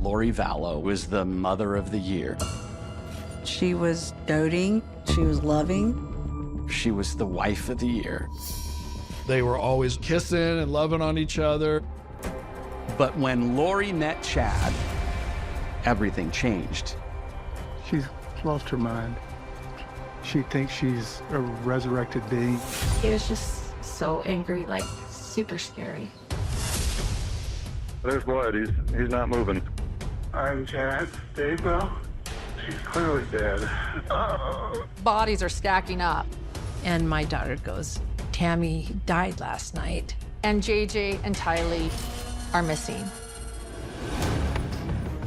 Lori Vallow was the mother of the year. She was doting, she was loving. She was the wife of the year. They were always kissing and loving on each other. But when Lori met Chad, everything changed. She's lost her mind. She thinks she's a resurrected being. He was just so angry, like super scary. There's blood. He's not moving. I'm Chad. Dave, well, she's clearly dead. Bodies are stacking up. And my daughter goes, Tammy died last night. And JJ and Tylee are missing.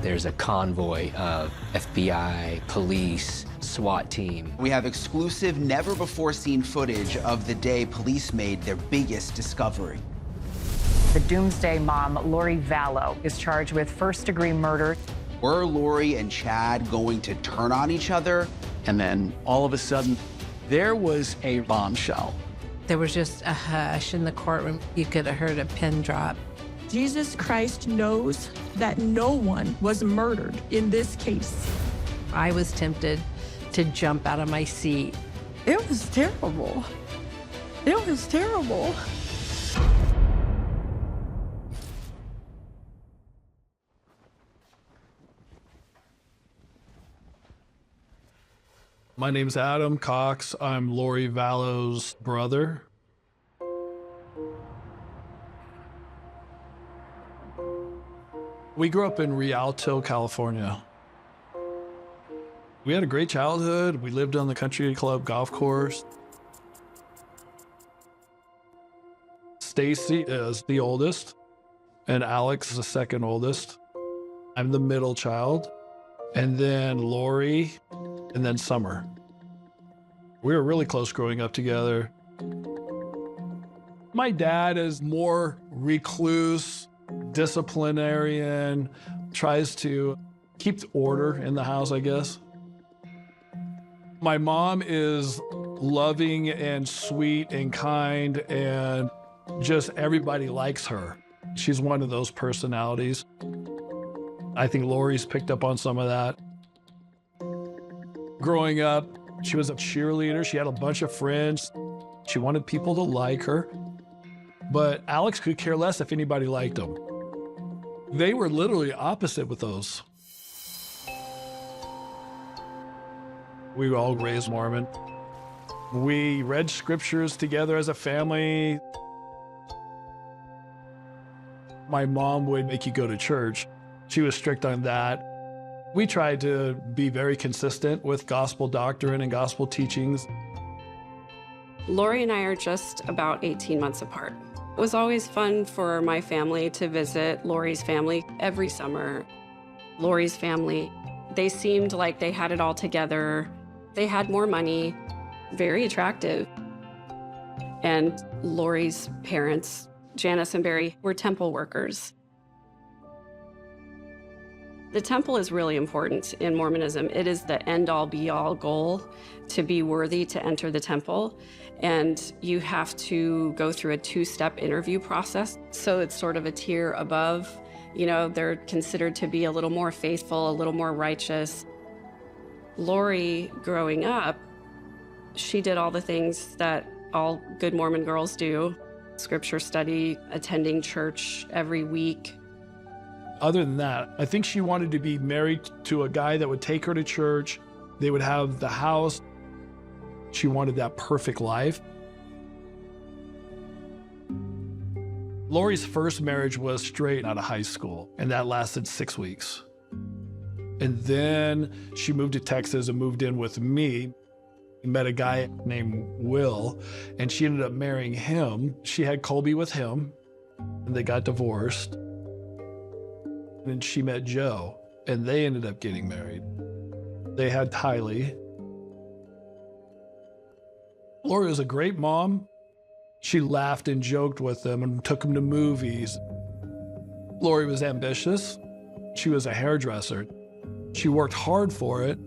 There's a convoy of FBI, police, SWAT team. We have exclusive, never-before-seen footage of the day police made their biggest discovery. The Doomsday Mom, Lori Vallow, is charged with first-degree murder. Were Lori and Chad going to turn on each other? And then all of a sudden, there was a bombshell. There was just a hush in the courtroom. You could have heard a pin drop. Jesus Christ knows that no one was murdered in this case. I was tempted to jump out of my seat. It was terrible. It was terrible. My name's Adam Cox. I'm Lori Vallow's brother. We grew up in Rialto, California. We had a great childhood. We lived on the country club golf course. Stacy is the oldest, and Alex is the second oldest. I'm the middle child, and then Lori, and then Summer. We were really close growing up together. My dad is more recluse, disciplinarian, tries to keep order in the house, I guess. My mom is loving and sweet and kind, and just everybody likes her. She's one of those personalities. I think Lori's picked up on some of that. Growing up, she was a cheerleader. She had a bunch of friends. She wanted people to like her. But Alex could care less if anybody liked him. They were literally opposite with those. We were all raised Mormon. We read scriptures together as a family. My mom would make you go to church. She was strict on that. We tried to be very consistent with gospel doctrine and gospel teachings. Lori and I are just about 18 months apart. It was always fun for my family to visit Lori's family every summer. Lori's family, they seemed like they had it all together. They had more money, very attractive. And Lori's parents, Janice and Barry, were temple workers. The temple is really important in Mormonism. It is the end-all, be-all goal to be worthy to enter the temple. And you have to go through a two-step interview process. So it's sort of a tier above. You know, they're considered to be a little more faithful, a little more righteous. Lori, growing up, she did all the things that all good Mormon girls do. Scripture study, attending church every week. Other than that, I think she wanted to be married to a guy that would take her to church. They would have the house. She wanted that perfect life. Lori's first marriage was straight out of high school, and that lasted 6 weeks. And then she moved to Texas and moved in with me. Met a guy named Will, and she ended up marrying him. She had Colby with him, and they got divorced. And she met Joe, and they ended up getting married. They had Tylee. Lori was a great mom. She laughed and joked with them and took them to movies. Lori was ambitious. She was a hairdresser. She worked hard for it.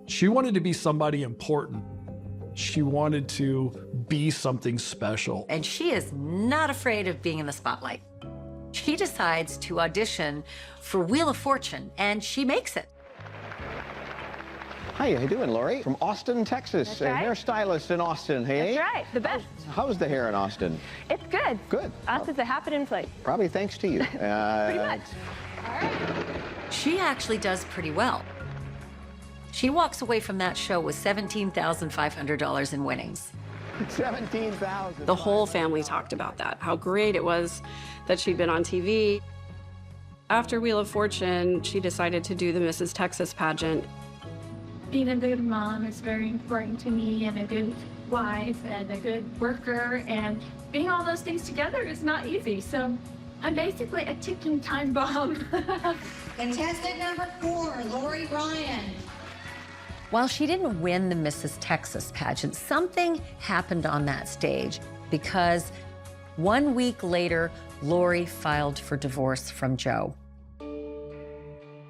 She wanted to be somebody important. She wanted to be something special. And she is not afraid of being in the spotlight. She decides to audition for Wheel of Fortune, and she makes it. Hi, how you doing, Lori? From Austin, Texas. That's right. Hairstylist in Austin, hey? That's right, the best. How's the hair in Austin? It's good. Good. Austin's a happening place. Probably thanks to you. Pretty much. She actually does pretty well. She walks away from that show with $17,500 in winnings. $17,000. The whole family talked about that, how great it was that she'd been on TV. After Wheel of Fortune, she decided to do the Mrs. Texas pageant. Being a good mom is very important to me, and a good wife and a good worker, and being all those things together is not easy. So I'm basically a ticking time bomb. Contestant number 4, Lori Ryan. While she didn't win the Mrs. Texas pageant, something happened on that stage because 1 week later, Lori filed for divorce from Joe.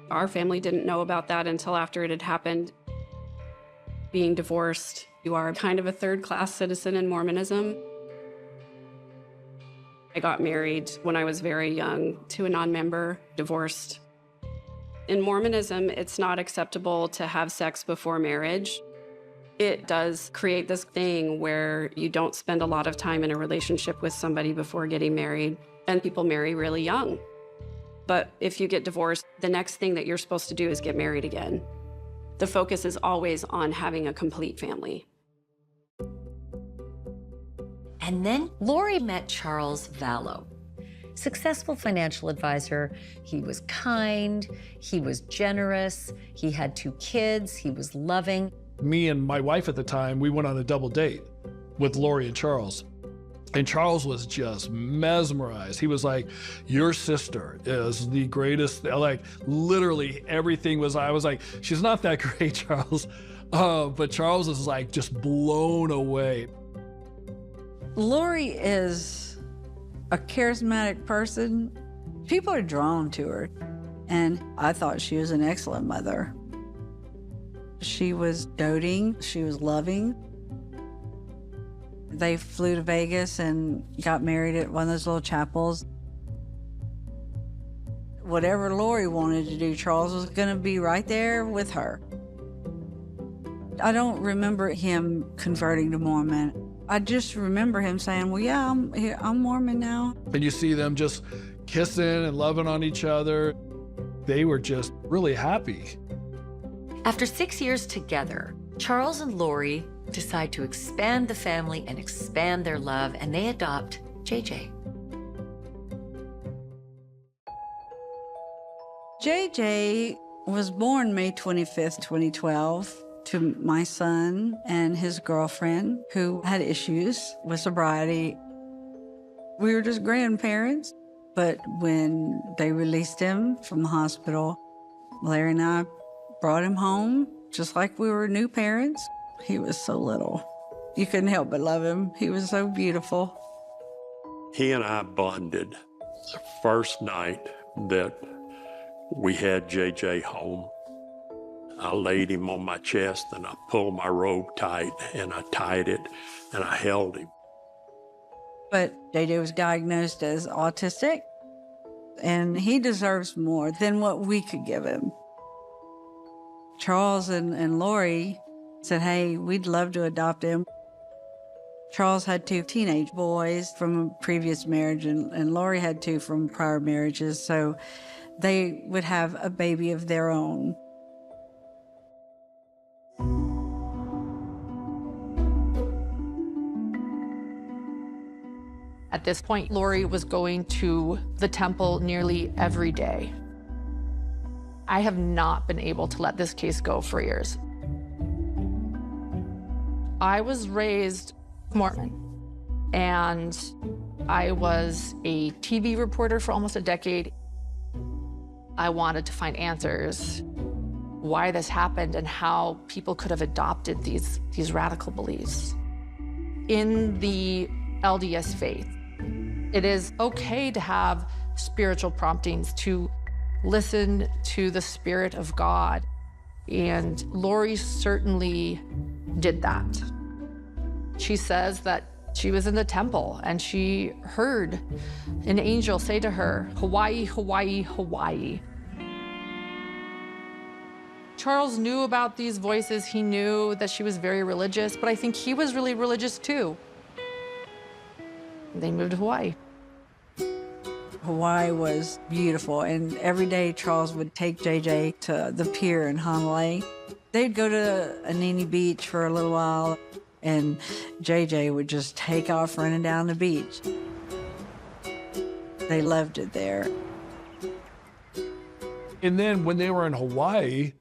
Our family didn't know about that until after it had happened. Being divorced, you are kind of a third-class citizen in Mormonism. I got married when I was very young to a non-member, divorced. In Mormonism, it's not acceptable to have sex before marriage. It does create this thing where you don't spend a lot of time in a relationship with somebody before getting married, and people marry really young. But if you get divorced, the next thing that you're supposed to do is get married again. The focus is always on having a complete family. And then Lori met Charles Vallow. Successful financial advisor. He was kind, he was generous, he had 2 kids, he was loving. Me and my wife at the time, we went on a double date with Lori and Charles. And Charles was just mesmerized. He was like, your sister is the greatest. Like, literally everything was, I was like, she's not that great, Charles. But Charles is like just blown away. Lori is a charismatic person. People are drawn to her. And I thought she was an excellent mother. She was doting, she was loving. They flew to Vegas and got married at one of those little chapels. Whatever Lori wanted to do, Charles was gonna be right there with her. I don't remember him converting to Mormon. I just remember him saying, well, yeah, I'm Mormon now. And you see them just kissing and loving on each other. They were just really happy. After 6 years together, Charles and Lori decide to expand the family and expand their love, and they adopt JJ. JJ was born May 25th, 2012. To my son and his girlfriend who had issues with sobriety. We were just grandparents, but when they released him from the hospital, Larry and I brought him home just like we were new parents. He was so little. You couldn't help but love him. He was so beautiful. He and I bonded the first night that we had JJ home. I laid him on my chest and I pulled my robe tight and I tied it and I held him. But JJ was diagnosed as autistic, and he deserves more than what we could give him. Charles and Lori said, hey, we'd love to adopt him. Charles had 2 teenage boys from a previous marriage, and Lori had 2 from prior marriages, so they would have a baby of their own. At this point, Lori was going to the temple nearly every day. I have not been able to let this case go for years. I was raised Mormon, and I was a TV reporter for almost a decade. I wanted to find answers why this happened and how people could have adopted these radical beliefs. In the LDS faith, it is okay to have spiritual promptings, to listen to the Spirit of God. And Lori certainly did that. She says that She was in the temple and she heard an angel say to her, "Hawaii, Hawaii, Hawaii." Charles knew about these voices. He knew that she was very religious, but I think he was really religious too. They moved to Hawaii. Hawaii was beautiful, and every day Charles would take JJ to the pier in Honolulu. They'd go to Anini Beach for a little while, and JJ would just take off running down the beach. They loved it there. And then when they were in Hawaii,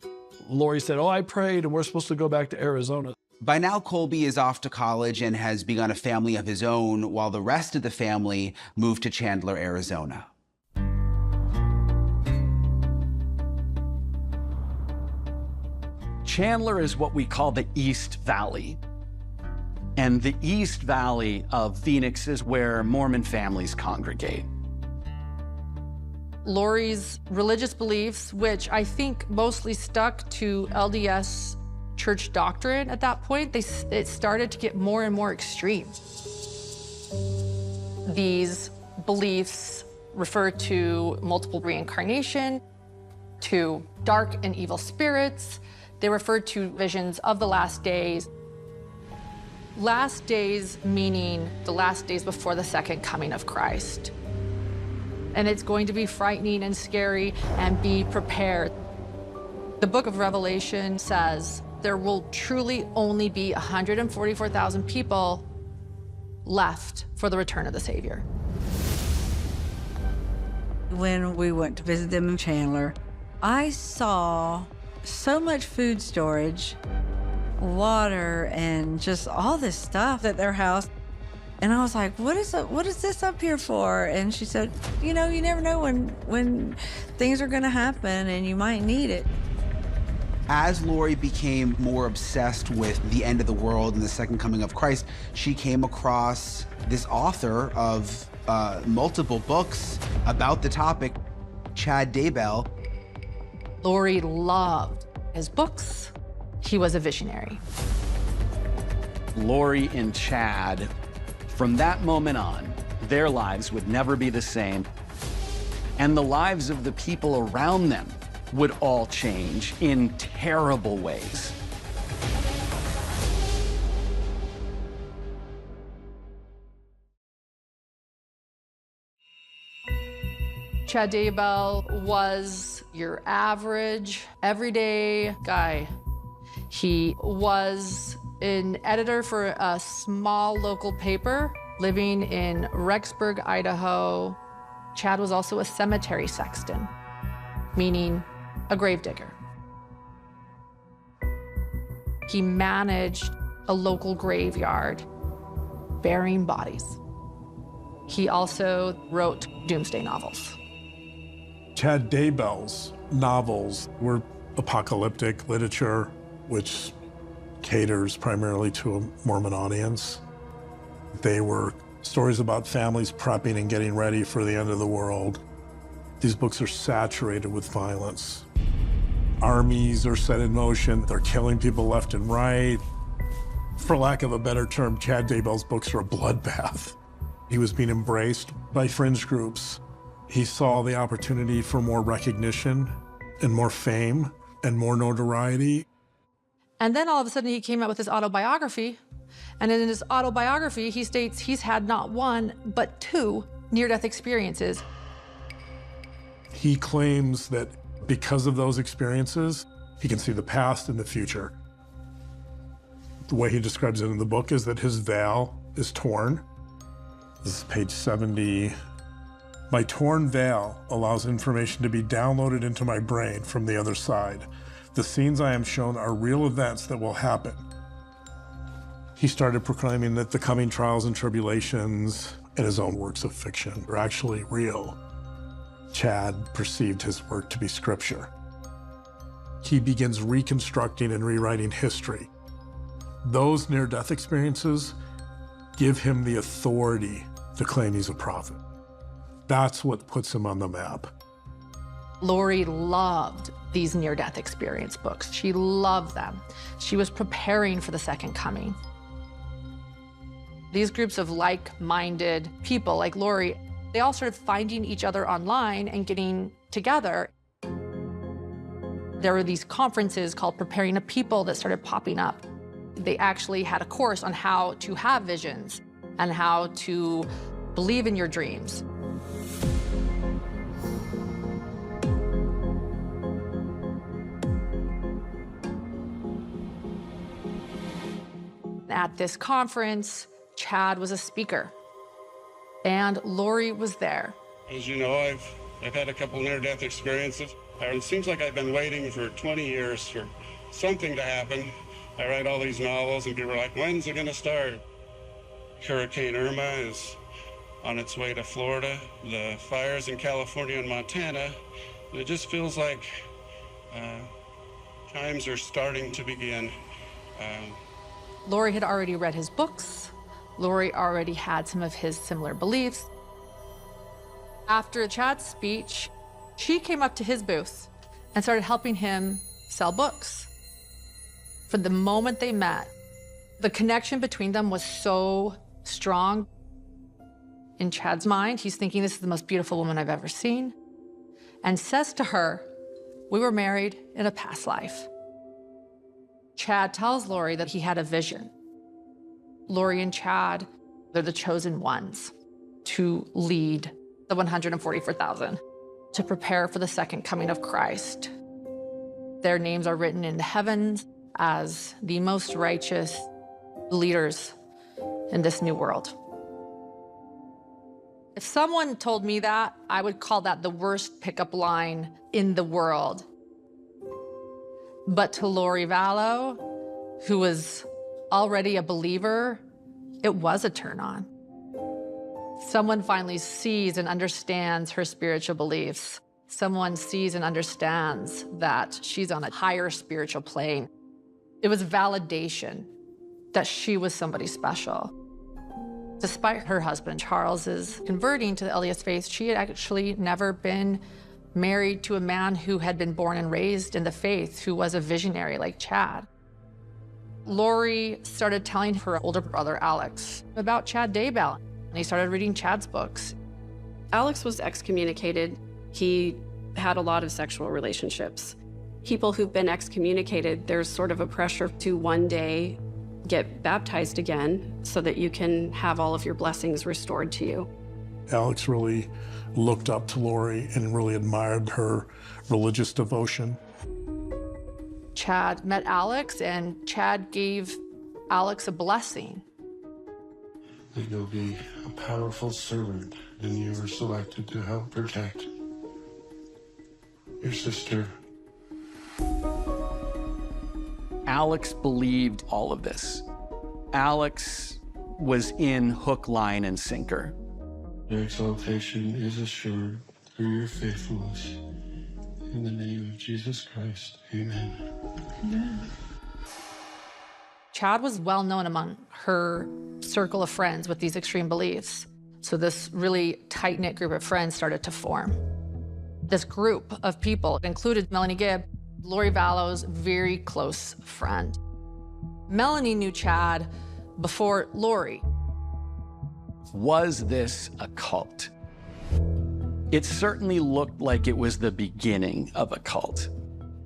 Lori said, "Oh, I prayed and we're supposed to go back to Arizona." By now, Colby is off to college and has begun a family of his own, while the rest of the family moved to Chandler, Arizona. Chandler is what we call the East Valley. And the East Valley of Phoenix is where Mormon families congregate. Lori's religious beliefs, which I think mostly stuck to LDS church doctrine at that point, it started to get more and more extreme. These beliefs refer to multiple reincarnation, to dark and evil spirits. They refer to visions of the last days. Last days meaning the last days before the second coming of Christ. And it's going to be frightening and scary, and be prepared. The book of Revelation says there will truly only be 144,000 people left for the return of the Savior. When we went to visit them in Chandler, I saw so much food storage, water, and just all this stuff at their house. And I was like, what is this up here for? And she said, you know, you never know when things are gonna happen and you might need it. As Lori became more obsessed with the end of the world and the second coming of Christ, she came across this author of multiple books about the topic, Chad Daybell. Lori loved his books. He was a visionary. Lori and Chad, from that moment on, their lives would never be the same, and the lives of the people around them would all change in terrible ways. Chad Daybell was your average, everyday guy. He was an editor for a small local paper living in Rexburg, Idaho. Chad was also a cemetery sexton, meaning a gravedigger. He managed a local graveyard burying bodies. He also wrote doomsday novels. Chad Daybell's novels were apocalyptic literature, which caters primarily to a Mormon audience. They were stories about families prepping and getting ready for the end of the world. These books are saturated with violence. Armies are set in motion. They're killing people left and right. For lack of a better term, Chad Daybell's books are a bloodbath. He was being embraced by fringe groups. He saw the opportunity for more recognition and more fame and more notoriety. And then all of a sudden he came out with his autobiography. And in his autobiography, he states he's had not one, but 2 near-death experiences. He claims that because of those experiences, he can see the past and the future. The way he describes it in the book is that his veil is torn. This is page 70. My torn veil allows information to be downloaded into my brain from the other side. The scenes I am shown are real events that will happen. He started proclaiming that the coming trials and tribulations in his own works of fiction are actually real. Chad perceived his work to be scripture. He begins reconstructing and rewriting history. Those near-death experiences give him the authority to claim he's a prophet. That's what puts him on the map. Lori loved these near-death experience books. She loved them. She was preparing for the second coming. These groups of like-minded people like Lori, they all started finding each other online and getting together. There were these conferences called Preparing a People that started popping up. They actually had a course on how to have visions and how to believe in your dreams. At this conference, Chad was a speaker, and Lori was there. As you know, I've had a couple near-death experiences. It seems like I've been waiting for 20 years for something to happen. I write all these novels, and people are like, when's it going to start? Hurricane Irma is on its way to Florida. The fires in California and Montana. And it just feels like times are starting to begin. Lori had already read his books. Lori already had some of his similar beliefs. After Chad's speech, she came up to his booth and started helping him sell books. From the moment they met, the connection between them was so strong. In Chad's mind, he's thinking, this is the most beautiful woman I've ever seen, and says to her, we were married in a past life. Chad tells Lori that he had a vision. Lori and Chad, they're the chosen ones to lead the 144,000, to prepare for the second coming of Christ. Their names are written in the heavens as the most righteous leaders in this new world. If someone told me that, I would call that the worst pickup line in the world. But to Lori Vallow, who was already a believer, it was a turn on. Someone finally sees and understands her spiritual beliefs. Someone sees and understands that she's on a higher spiritual plane. It was validation that she was somebody special. Despite her husband Charles's converting to the LDS faith, she had actually never been married to a man who had been born and raised in the faith, who was a visionary like Chad. Lori started telling her older brother, Alex, about Chad Daybell, and he started reading Chad's books. Alex was excommunicated. He had a lot of sexual relationships. People who've been excommunicated, there's sort of a pressure to one day get baptized again so that you can have all of your blessings restored to you. Alex really looked up to Lori and really admired her religious devotion. Chad met Alex, and Chad gave Alex a blessing. That you'll be a powerful servant, and you were selected to help protect your sister. Alex believed all of this. Alex was in hook, line, and sinker. Your exaltation is assured through your faithfulness. In the name of Jesus Christ, amen. Amen. Chad was well known among her circle of friends with these extreme beliefs. So this really tight-knit group of friends started to form. This group of people included Melanie Gibb, Lori Vallow's very close friend. Melanie knew Chad before Lori. Was this a cult? It certainly looked like it was the beginning of a cult.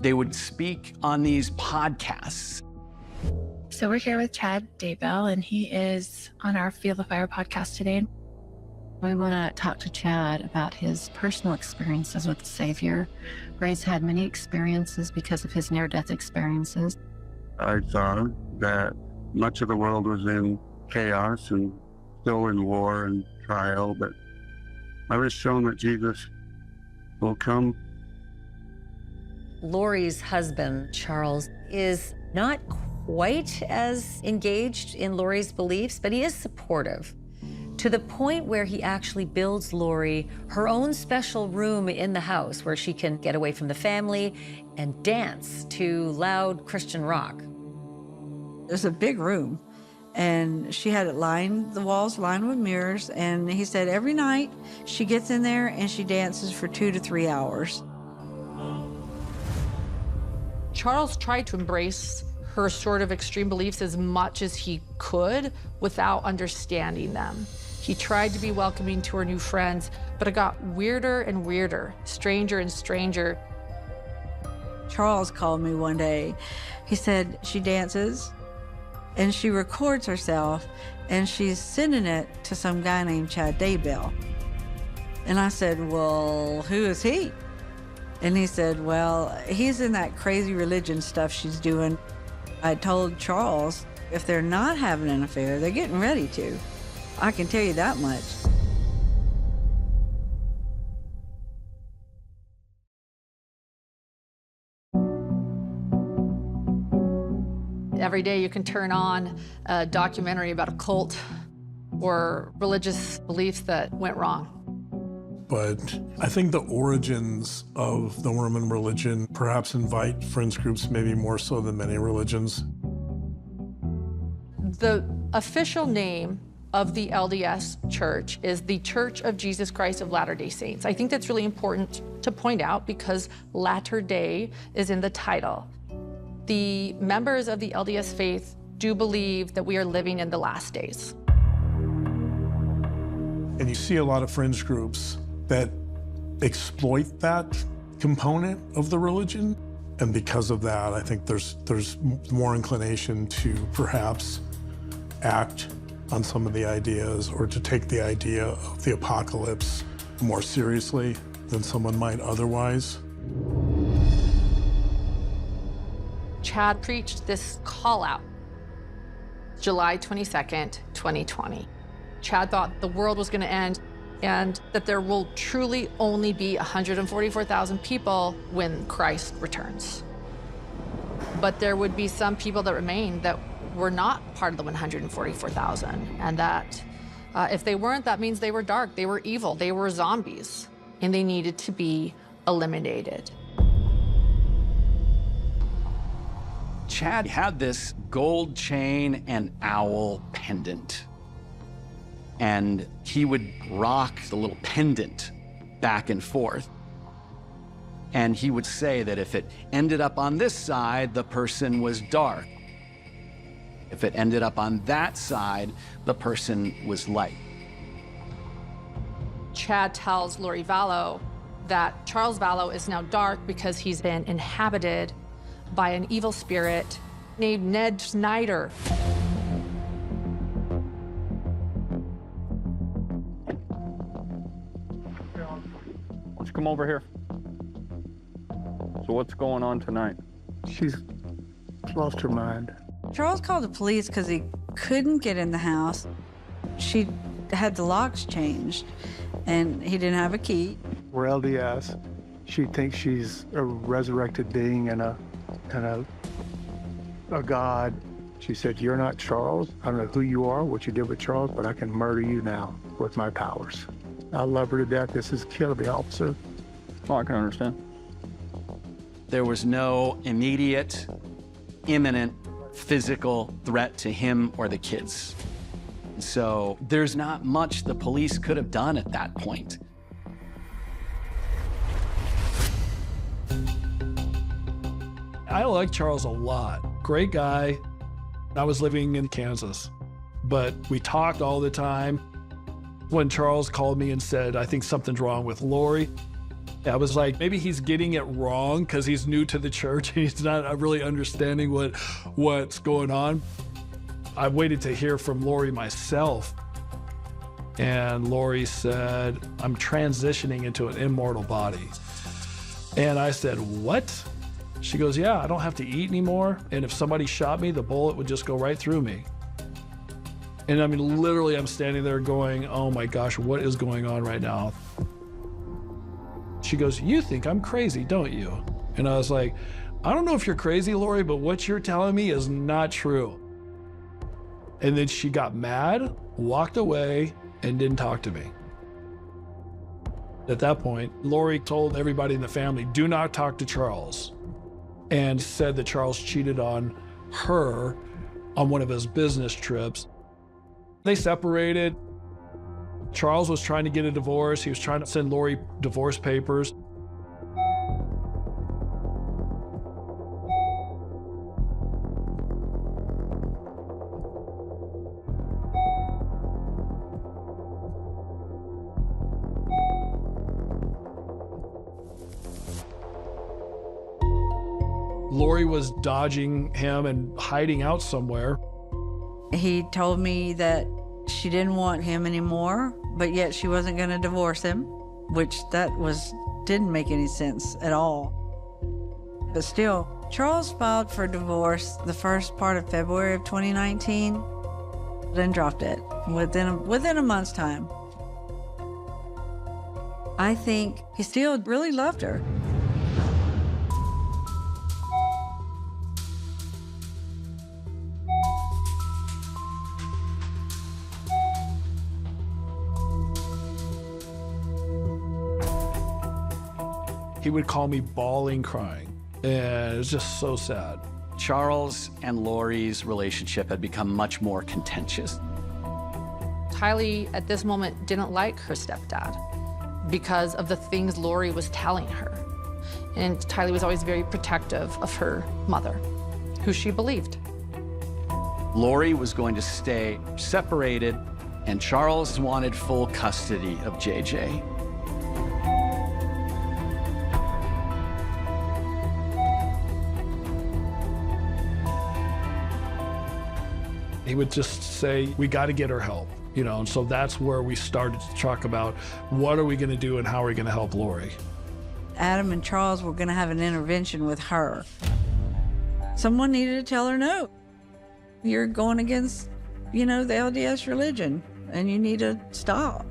They would speak on these podcasts. So we're here with Chad Daybell, and he is on our Feel the Fire podcast today. We want to talk to Chad about his personal experiences with the Savior. Ray's had many experiences because of his near-death experiences. I thought that much of the world was in chaos and still in war and trial, but I was shown that Jesus will come. Lori's husband, Charles, is not quite as engaged in Lori's beliefs, but he is supportive, to the point where he actually builds Lori her own special room in the house where she can get away from the family and dance to loud Christian rock. There's a big room, and she had it lined, the walls lined with mirrors, and he said every night she gets in there and she dances for 2 to 3 hours. Charles tried to embrace her sort of extreme beliefs as much as he could without understanding them. He tried to be welcoming to her new friends, but it got weirder and weirder, stranger and stranger. Charles called me one day. He said she dances and she records herself and she's sending it to some guy named Chad Daybell. And I said, well, who is he? And he said, well, he's in that crazy religion stuff she's doing. I told Charles, if they're not having an affair, they're getting ready to. I can tell you that much. Every day you can turn on a documentary about a cult or religious beliefs that went wrong. But I think the origins of the Mormon religion perhaps invite fringe groups maybe more so than many religions. The official name of the LDS Church is the Church of Jesus Christ of Latter-day Saints. I think that's really important to point out because Latter-day is in the title. The members of the LDS faith do believe that we are living in the last days. And you see a lot of fringe groups that exploit that component of the religion. And because of that, I think there's more inclination to perhaps act on some of the ideas or to take the idea of the apocalypse more seriously than someone might otherwise. Chad preached this call out, July 22nd, 2020. Chad thought the world was going to end and that there will truly only be 144,000 people when Christ returns. But there would be some people that remain that were not part of the 144,000, and that if they weren't, that means they were dark, they were evil, they were zombies, and they needed to be eliminated. Chad had this gold chain and owl pendant. And he would rock the little pendant back and forth. And he would say that if it ended up on this side, the person was dark. If it ended up on that side, the person was light. Chad tells Lori Vallow that Charles Vallow is now dark because he's been inhabited by an evil spirit named Ned Snyder. Let's come over here. So what's going on tonight? She's lost her mind. Charles called the police because he couldn't get in the house. She had the locks changed and he didn't have a key. We're LDS. She thinks she's a resurrected being and a god. She said, you're not Charles. I don't know who you are, what you did with Charles, but I can murder you now with my powers. I love her to death. This is killing the officer. Oh, I can understand. There was no immediate, imminent physical threat to him or the kids. So there's not much the police could have done at that point. I like Charles a lot. Great guy. I was living in Kansas, but we talked all the time. When Charles called me and said, I think something's wrong with Lori, I was like, maybe he's getting it wrong because he's new to the church and he's not really understanding what's going on. I waited to hear from Lori myself. And Lori said, I'm transitioning into an immortal body. And I said, what? She goes, yeah, I don't have to eat anymore. And if somebody shot me, the bullet would just go right through me. And I mean, literally, I'm standing there going, oh my gosh, what is going on right now? She goes, you think I'm crazy, don't you? And I was like, I don't know if you're crazy, Lori, but what you're telling me is not true. And then she got mad, walked away, and didn't talk to me. At that point, Lori told everybody in the family, do not talk to Charles, and said that Charles cheated on her on one of his business trips. They separated. Charles was trying to get a divorce. He was trying to send Lori divorce papers. Lori was dodging him and hiding out somewhere. He told me that she didn't want him anymore, but yet she wasn't going to divorce him, which didn't make any sense at all. But still, Charles filed for divorce the first part of February of 2019, then dropped it within a month's time. I think he still really loved her. He would call me bawling, crying, and it was just so sad. Charles and Lori's relationship had become much more contentious. Tylee, at this moment, didn't like her stepdad because of the things Lori was telling her. And Tylee was always very protective of her mother, who she believed. Lori was going to stay separated, and Charles wanted full custody of JJ. He would just say, we got to get her help, you know, and so that's where we started to talk about what are we going to do and how are we going to help Lori. Adam and Charles were going to have an intervention with her. Someone needed to tell her, no, you're going against, the LDS religion, and you need to stop.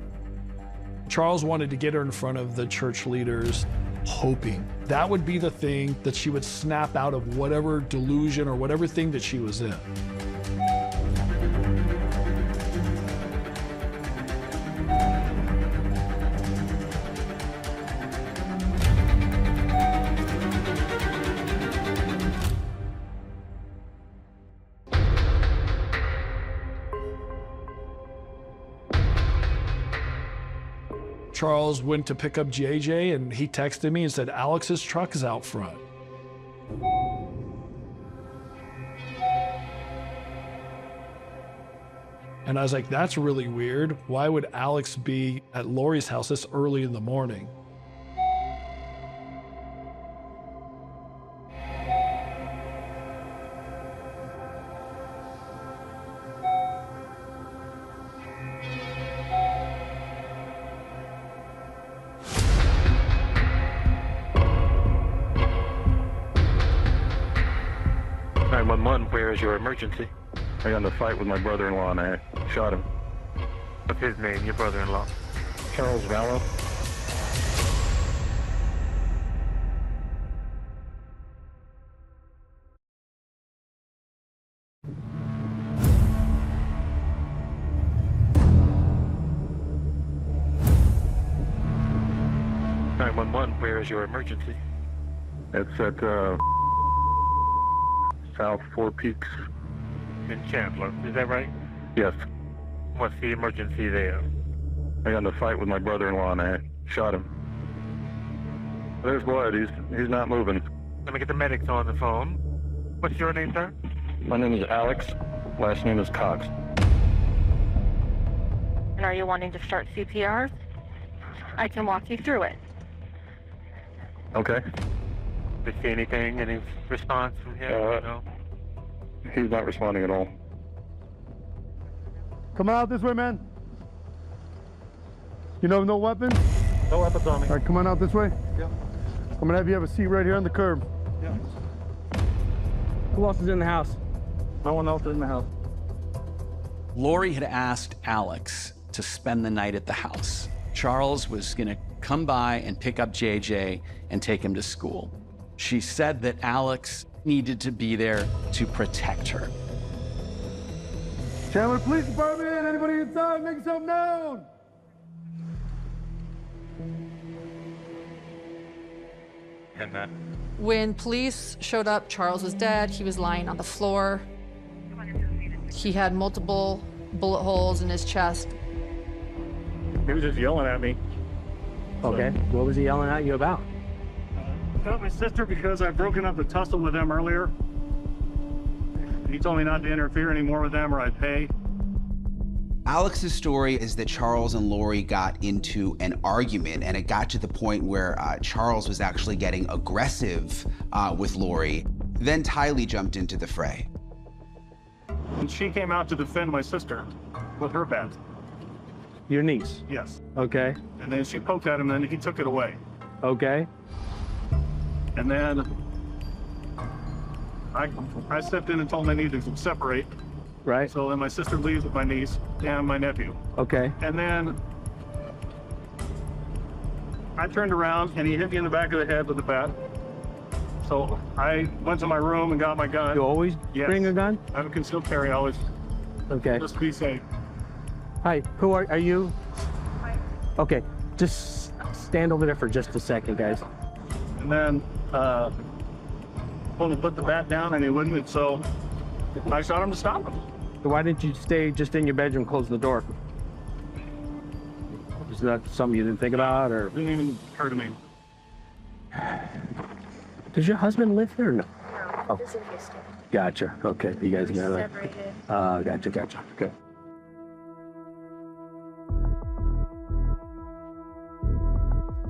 Charles wanted to get her in front of the church leaders, hoping that would be the thing that she would snap out of whatever delusion or whatever thing that she was in. Charles went to pick up JJ and he texted me and said, Alex's truck is out front. And I was like, that's really weird. Why would Alex be at Lori's house this early in the morning? Where is your emergency? I got in a fight with my brother-in-law and I shot him. What's his name, your brother-in-law? Charles Vallow. Where is your emergency? It's at South Four Peaks. In Chandler, is that right? Yes. What's the emergency there? I got in a fight with my brother-in-law and I shot him. There's blood. He's not moving. Let me get the medics on the phone. What's your name, sir? My name is Alex. Last name is Cox. And are you wanting to start CPR? I can walk you through it. Okay. Did you see anything? Any response from him? No? He's not responding at all. Come out this way, man. You know, no weapons? No weapons on me. All right, come on out this way. Yeah. I'm gonna have you have a seat right here on the curb. Yeah. Who else is in the house? No one else is in the house. Lori had asked Alex to spend the night at the house. Charles was gonna come by and pick up JJ and take him to school. She said that Alex needed to be there to protect her. Chandler Police Department, anybody inside, make yourself known. And When police showed up, Charles was dead. He was lying on the floor. He had multiple bullet holes in his chest. he was just yelling at me. Okay, what was he yelling at you about? About my sister because I've broken up the tussle with them earlier. He told me not to interfere anymore with them or I'd pay. Alex's story is that Charles and Lori got into an argument, and it got to the point where Charles was actually getting aggressive with Lori. Then Tylee jumped into the fray. And she came out to defend my sister with her bat. Your niece? Yes. Okay. And then she poked at him, and then he took it away. Okay. And then I stepped in and told him they needed to separate. Right. So then my sister leaves with my niece and my nephew. Okay. And then I turned around and he hit me in the back of the head with the bat. So I went to my room and got my gun. You always bring a gun? I have a concealed carry always. Okay. Just to be safe. Hi, who are you? Hi. Okay, just stand over there for just a second, guys. And then told him to put the bat down and he wouldn't, so I shot him to stop him. So why didn't you stay just in your bedroom, close the door? Is that something you didn't think about, or? Didn't even occur to me. Does your husband live here or no? No, he's in Houston. Gotcha, okay, you guys got it. Separated. Gotcha, okay.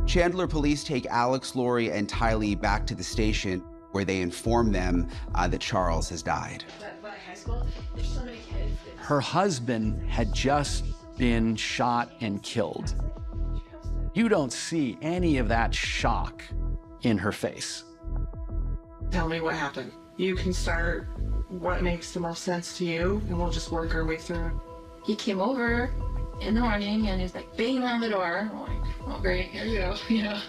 Chandler police take Alex, Lori, and Tylee back to the station where they inform them that Charles has died. High school, there's so many kids. Her husband had just been shot and killed. You don't see any of that shock in her face. Tell me what happened. You can start what makes the most sense to you, and we'll just work our way through it. He came over in the morning and he's like banging on the door. I'm like, oh great, here we go, you know.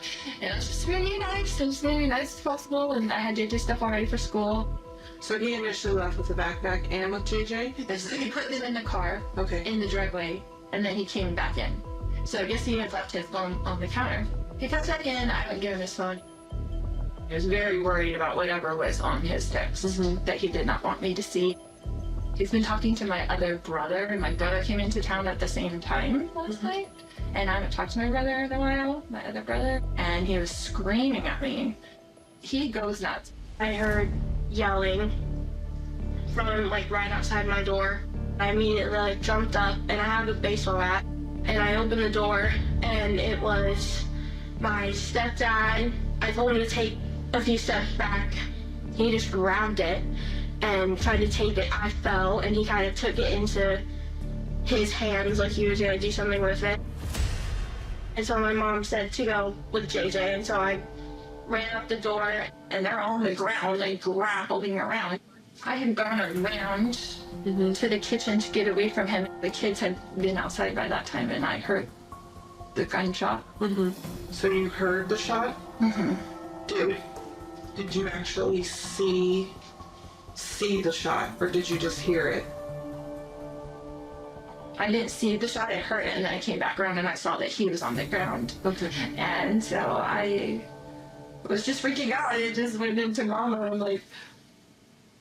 And I was just really nice, as nice as possible, and I had JJ stuff already for school. So he initially left with the backpack and with JJ? He put them in the car, in the driveway, and then he came back in. So I guess he had left his phone on the counter. He comes back in, I would give him his phone. He was very worried about whatever was on his text that he did not want me to see. He's been talking to my other brother, and my brother came into town at the same time last night. And I haven't talked to my brother in a while, my other brother, and he was screaming at me. He goes nuts. I heard yelling from like right outside my door. I immediately like jumped up, and I have a baseball bat, and I opened the door, and it was my stepdad. I told him to take a few steps back. He just grabbed it and tried to take it. I fell, and he kind of took it into his hands like he was gonna do something with it. And so my mom said to go with JJ, and so I ran up the door, and they're all on the ground, like grappling around. I had gone around to the kitchen to get away from him. The kids had been outside by that time, and I heard the gunshot. So you heard the shot? Did you actually see the shot, or did you just hear it? I didn't see the shot, I heard it, and then I came back around and I saw that he was on the ground. And so I was just freaking out. I just went into mama. I'm like,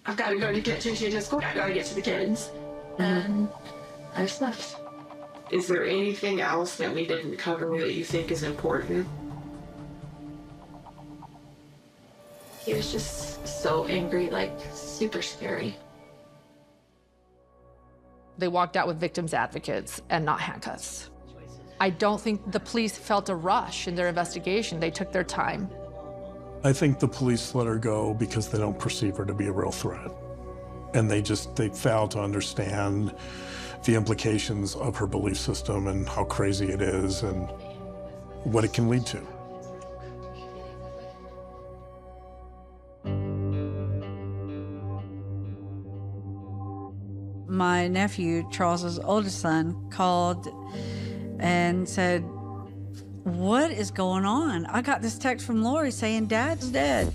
I've got to go to get to school. I've got to get to the kids. And I just left. Is there anything else that we didn't cover that you think is important? He was just so angry, like super scary. They walked out with victims advocates and not handcuffs. I don't think the police felt a rush in their investigation. They took their time. I think the police let her go because they don't perceive her to be a real threat. And they fail to understand the implications of her belief system and how crazy it is and what it can lead to. My nephew, Charles's oldest son, called and said, "What is going on? I got this text from Lori saying Dad's dead."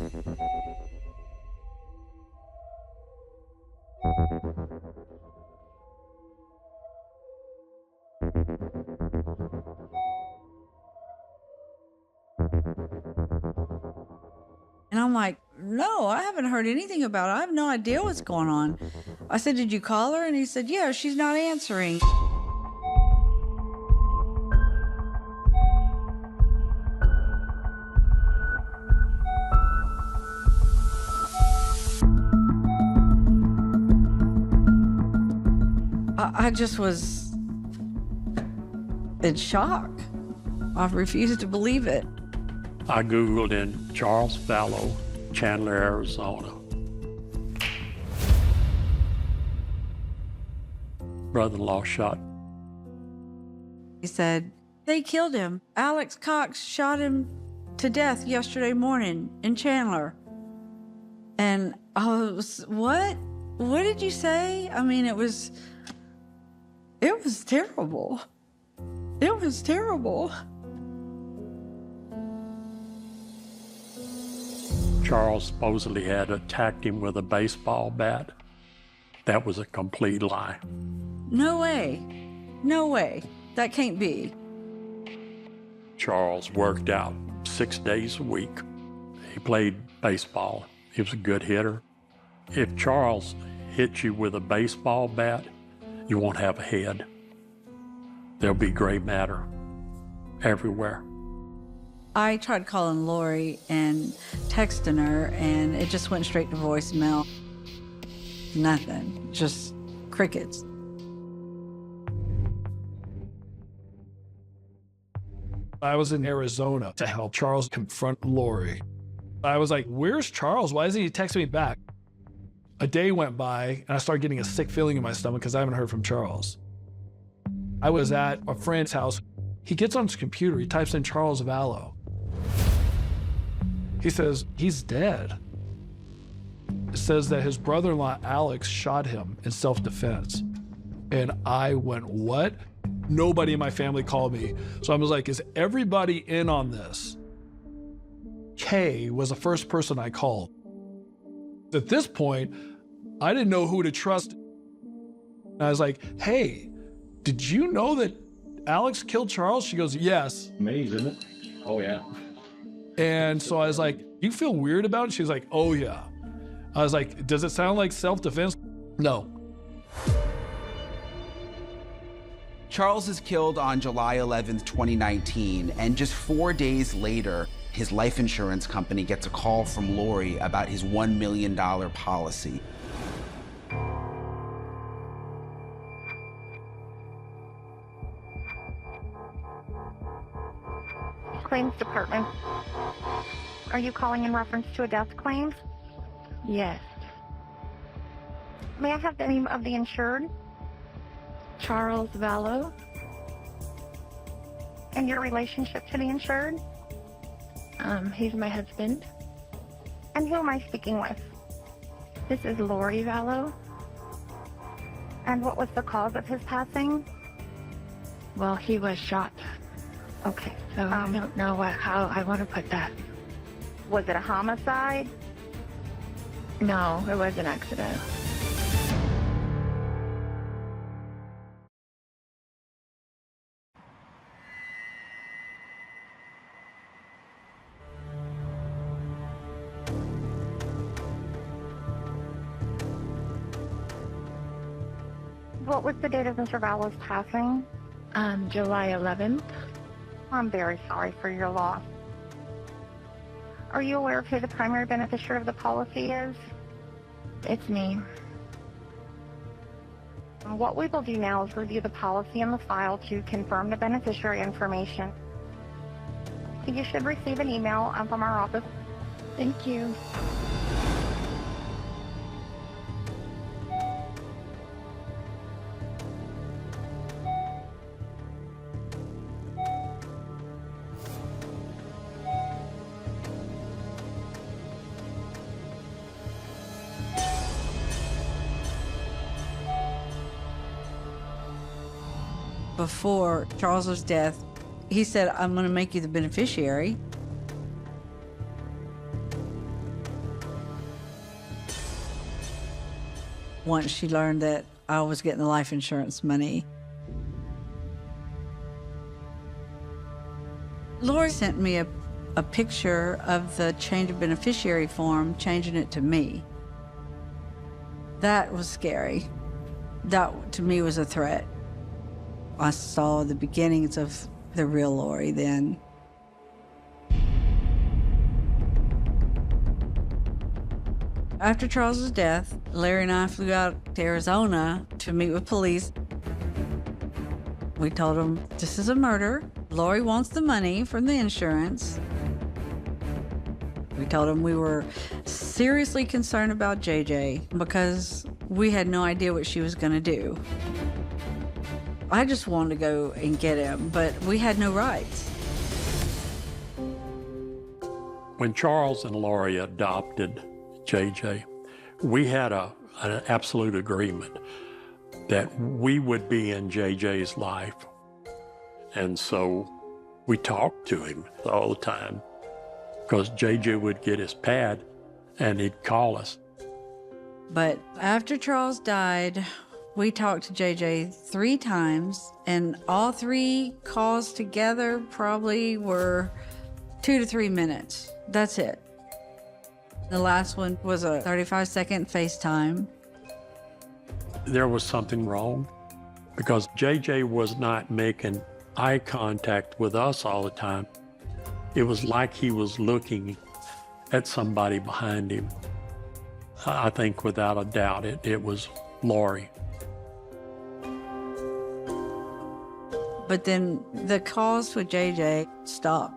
And I'm like, "No, I haven't heard anything about it. I have no idea what's going on." I said, "Did you call her?" And he said, "Yeah, she's not answering." I just was in shock. I refused to believe it. I Googled in Charles Fallow, Chandler, Arizona, brother-in-law shot. He said, they killed him. Alex Cox shot him to death yesterday morning in Chandler. And I was, what? What did you say? I mean, it was terrible. It was terrible. Charles supposedly had attacked him with a baseball bat. That was a complete lie. No way. No way. That can't be. Charles worked out 6 days a week. He played baseball. He was a good hitter. If Charles hits you with a baseball bat, you won't have a head. There'll be gray matter everywhere. I tried calling Lori and texting her, and it just went straight to voicemail. Nothing, just crickets. I was in Arizona to help Charles confront Lori. I was like, where's Charles? Why isn't he texting me back? A day went by, and I started getting a sick feeling in my stomach because I haven't heard from Charles. I was at a friend's house. He gets on his computer, he types in Charles Vallow. He says, he's dead. It says that his brother-in-law, Alex, shot him in self-defense. And I went, what? Nobody in my family called me. So I was like, is everybody in on this? Kay was the first person I called. At this point, I didn't know who to trust. And I was like, hey, did you know that Alex killed Charles? She goes, yes. Amazing, isn't it? Oh, yeah. And so I was like, you feel weird about it? She was like, oh, yeah. I was like, does it sound like self-defense? No. Charles is killed on July 11th, 2019, and just 4 days later, his life insurance company gets a call from Lori about his $1 million policy. Claims department. Are you calling in reference to a death claim? Yes. May I have the name of the insured? Charles Vallow. And your relationship to the insured? He's my husband. And who am I speaking with? This is Lori Vallow. And what was the cause of his passing? Well, he was shot. Okay. So I don't know how I want to put that. Was it a homicide? No, it was an accident. What was the date of Mr. Vallow's passing? July 11th. I'm very sorry for your loss. Are you aware of who the primary beneficiary of the policy is? It's me. What we will do now is review the policy and the file to confirm the beneficiary information. You should receive an email from our office. Thank you. Before Charles's death, he said, I'm going to make you the beneficiary. Once she learned that I was getting the life insurance money, Lori sent me a picture of the change of beneficiary form, changing it to me. That was scary. That, to me, was a threat. I saw the beginnings of the real Lori then. After Charles's death, Larry and I flew out to Arizona to meet with police. We told them, this is a murder. Lori wants the money from the insurance. We told them we were seriously concerned about JJ because we had no idea what she was going to do. I just wanted to go and get him, but we had no rights. When Charles and Lori adopted JJ, we had an absolute agreement that we would be in JJ's life. And so we talked to him all the time because JJ would get his pad and he'd call us. But after Charles died, we talked to JJ 3 times, and all 3 calls together probably were 2 to 3 minutes. That's it. The last one was a 35-second FaceTime. There was something wrong because JJ was not making eye contact with us all the time. It was like he was looking at somebody behind him. I think without a doubt it was Lori. But then the calls with JJ stopped.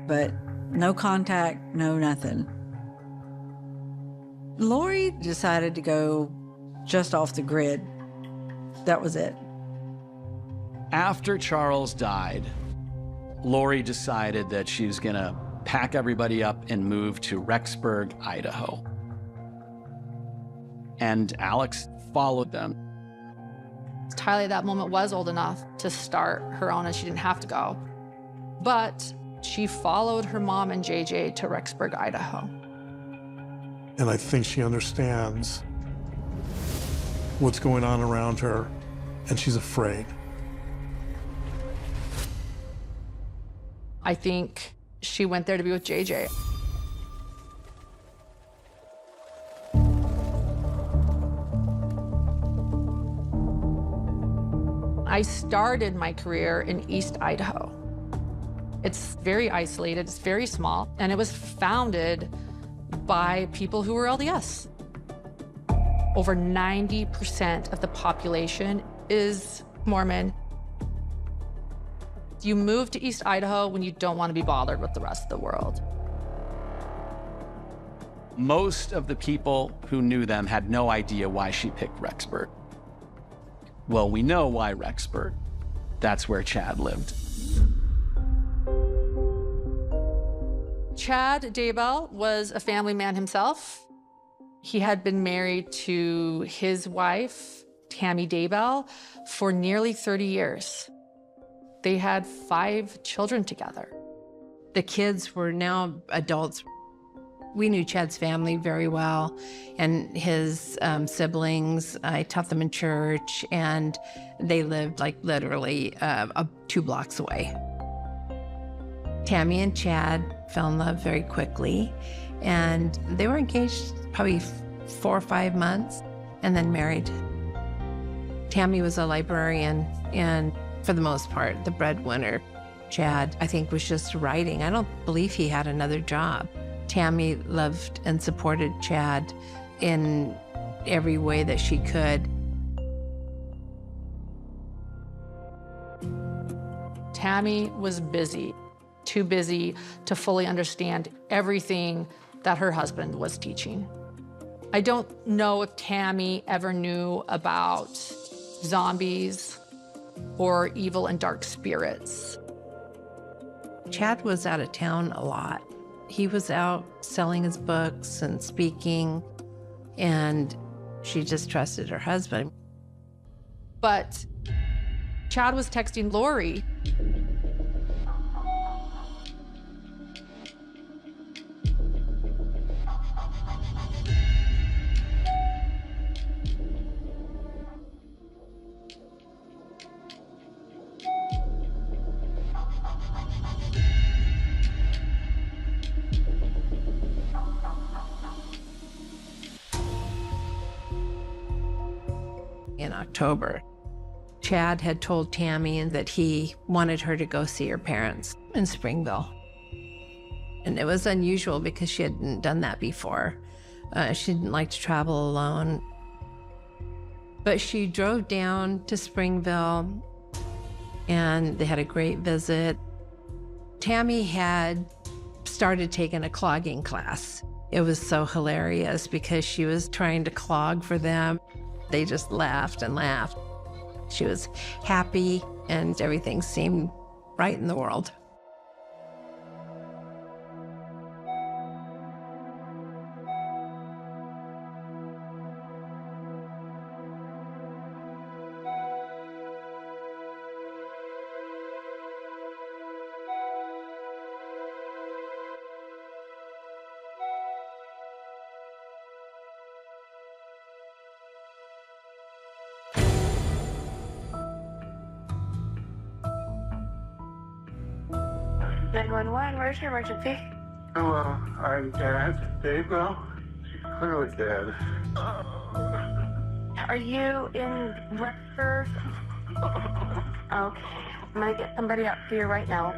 But no contact, no nothing. Lori decided to go just off the grid. That was it. After Charles died, Lori decided that she was gonna pack everybody up and move to Rexburg, Idaho. And Alex followed them. Tylee at that moment was old enough to start her own and she didn't have to go. But she followed her mom and JJ to Rexburg, Idaho. And I think she understands what's going on around her, and she's afraid. I think she went there to be with JJ. I started my career in East Idaho. It's very isolated, it's very small, and it was founded by people who were LDS. Over 90% of the population is Mormon. You move to East Idaho when you don't want to be bothered with the rest of the world. Most of the people who knew them had no idea why she picked Rexburg. Well, we know why Rexburg. That's where Chad lived. Chad Daybell was a family man himself. He had been married to his wife, Tammy Daybell, for nearly 30 years. They had 5 children together. The kids were now adults. We knew Chad's family very well, and his siblings. I taught them in church, and they lived like literally 2 blocks away. Tammy and Chad fell in love very quickly, and they were engaged probably 4 or 5 months and then married. Tammy was a librarian, and for the most part, the breadwinner. Chad, I think, was just writing. I don't believe he had another job. Tammy loved and supported Chad in every way that she could. Tammy was busy, too busy to fully understand everything that her husband was teaching. I don't know if Tammy ever knew about zombies or evil and dark spirits. Chad was out of town a lot. He was out selling his books and speaking, and she just trusted her husband. But Chad was texting Lori. In October, Chad had told Tammy that he wanted her to go see her parents in Springville. And it was unusual because she hadn't done that before. She didn't like to travel alone. But she drove down to Springville, and they had a great visit. Tammy had started taking a clogging class. It was so hilarious because she was trying to clog for them. They just laughed and laughed. She was happy and everything seemed right in the world. Where's your emergency? Hello, I'm Dad. Dave, though? Clearly dead. Are you in Webster? Okay, I'm gonna get somebody up here right now.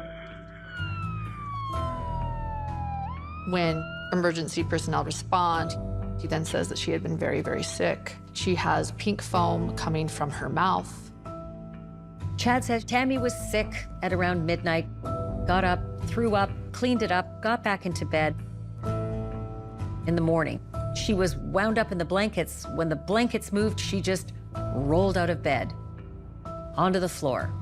When emergency personnel respond, he then says that she had been very, very sick. She has pink foam coming from her mouth. Chad says Tammy was sick at around midnight, got up, threw up, cleaned it up, got back into bed. In the morning, she was wound up in the blankets. When the blankets moved, she just rolled out of bed onto the floor.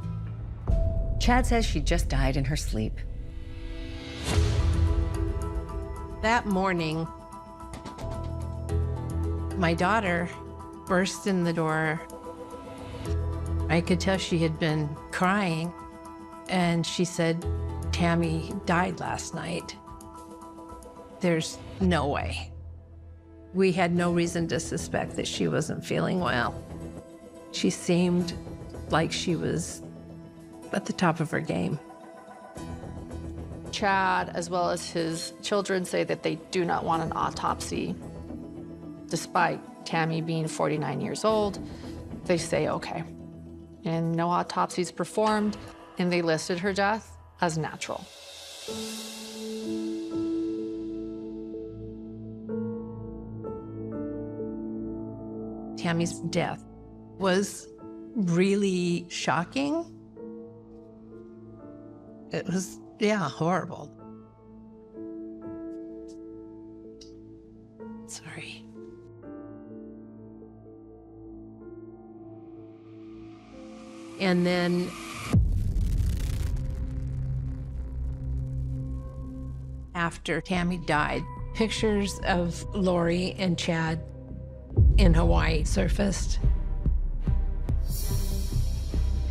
Chad says she just died in her sleep. That morning, my daughter burst in the door. I could tell she had been crying, and she said, Tammy died last night. There's no way. We had no reason to suspect that she wasn't feeling well. She seemed like she was at the top of her game. Chad, as well as his children, say that they do not want an autopsy. Despite Tammy being 49 years old, they say okay. And no autopsies performed, and they listed her death as natural. Tammy's death was really shocking. It was, horrible. Sorry. And then after Tammy died, pictures of Lori and Chad in Hawaii surfaced.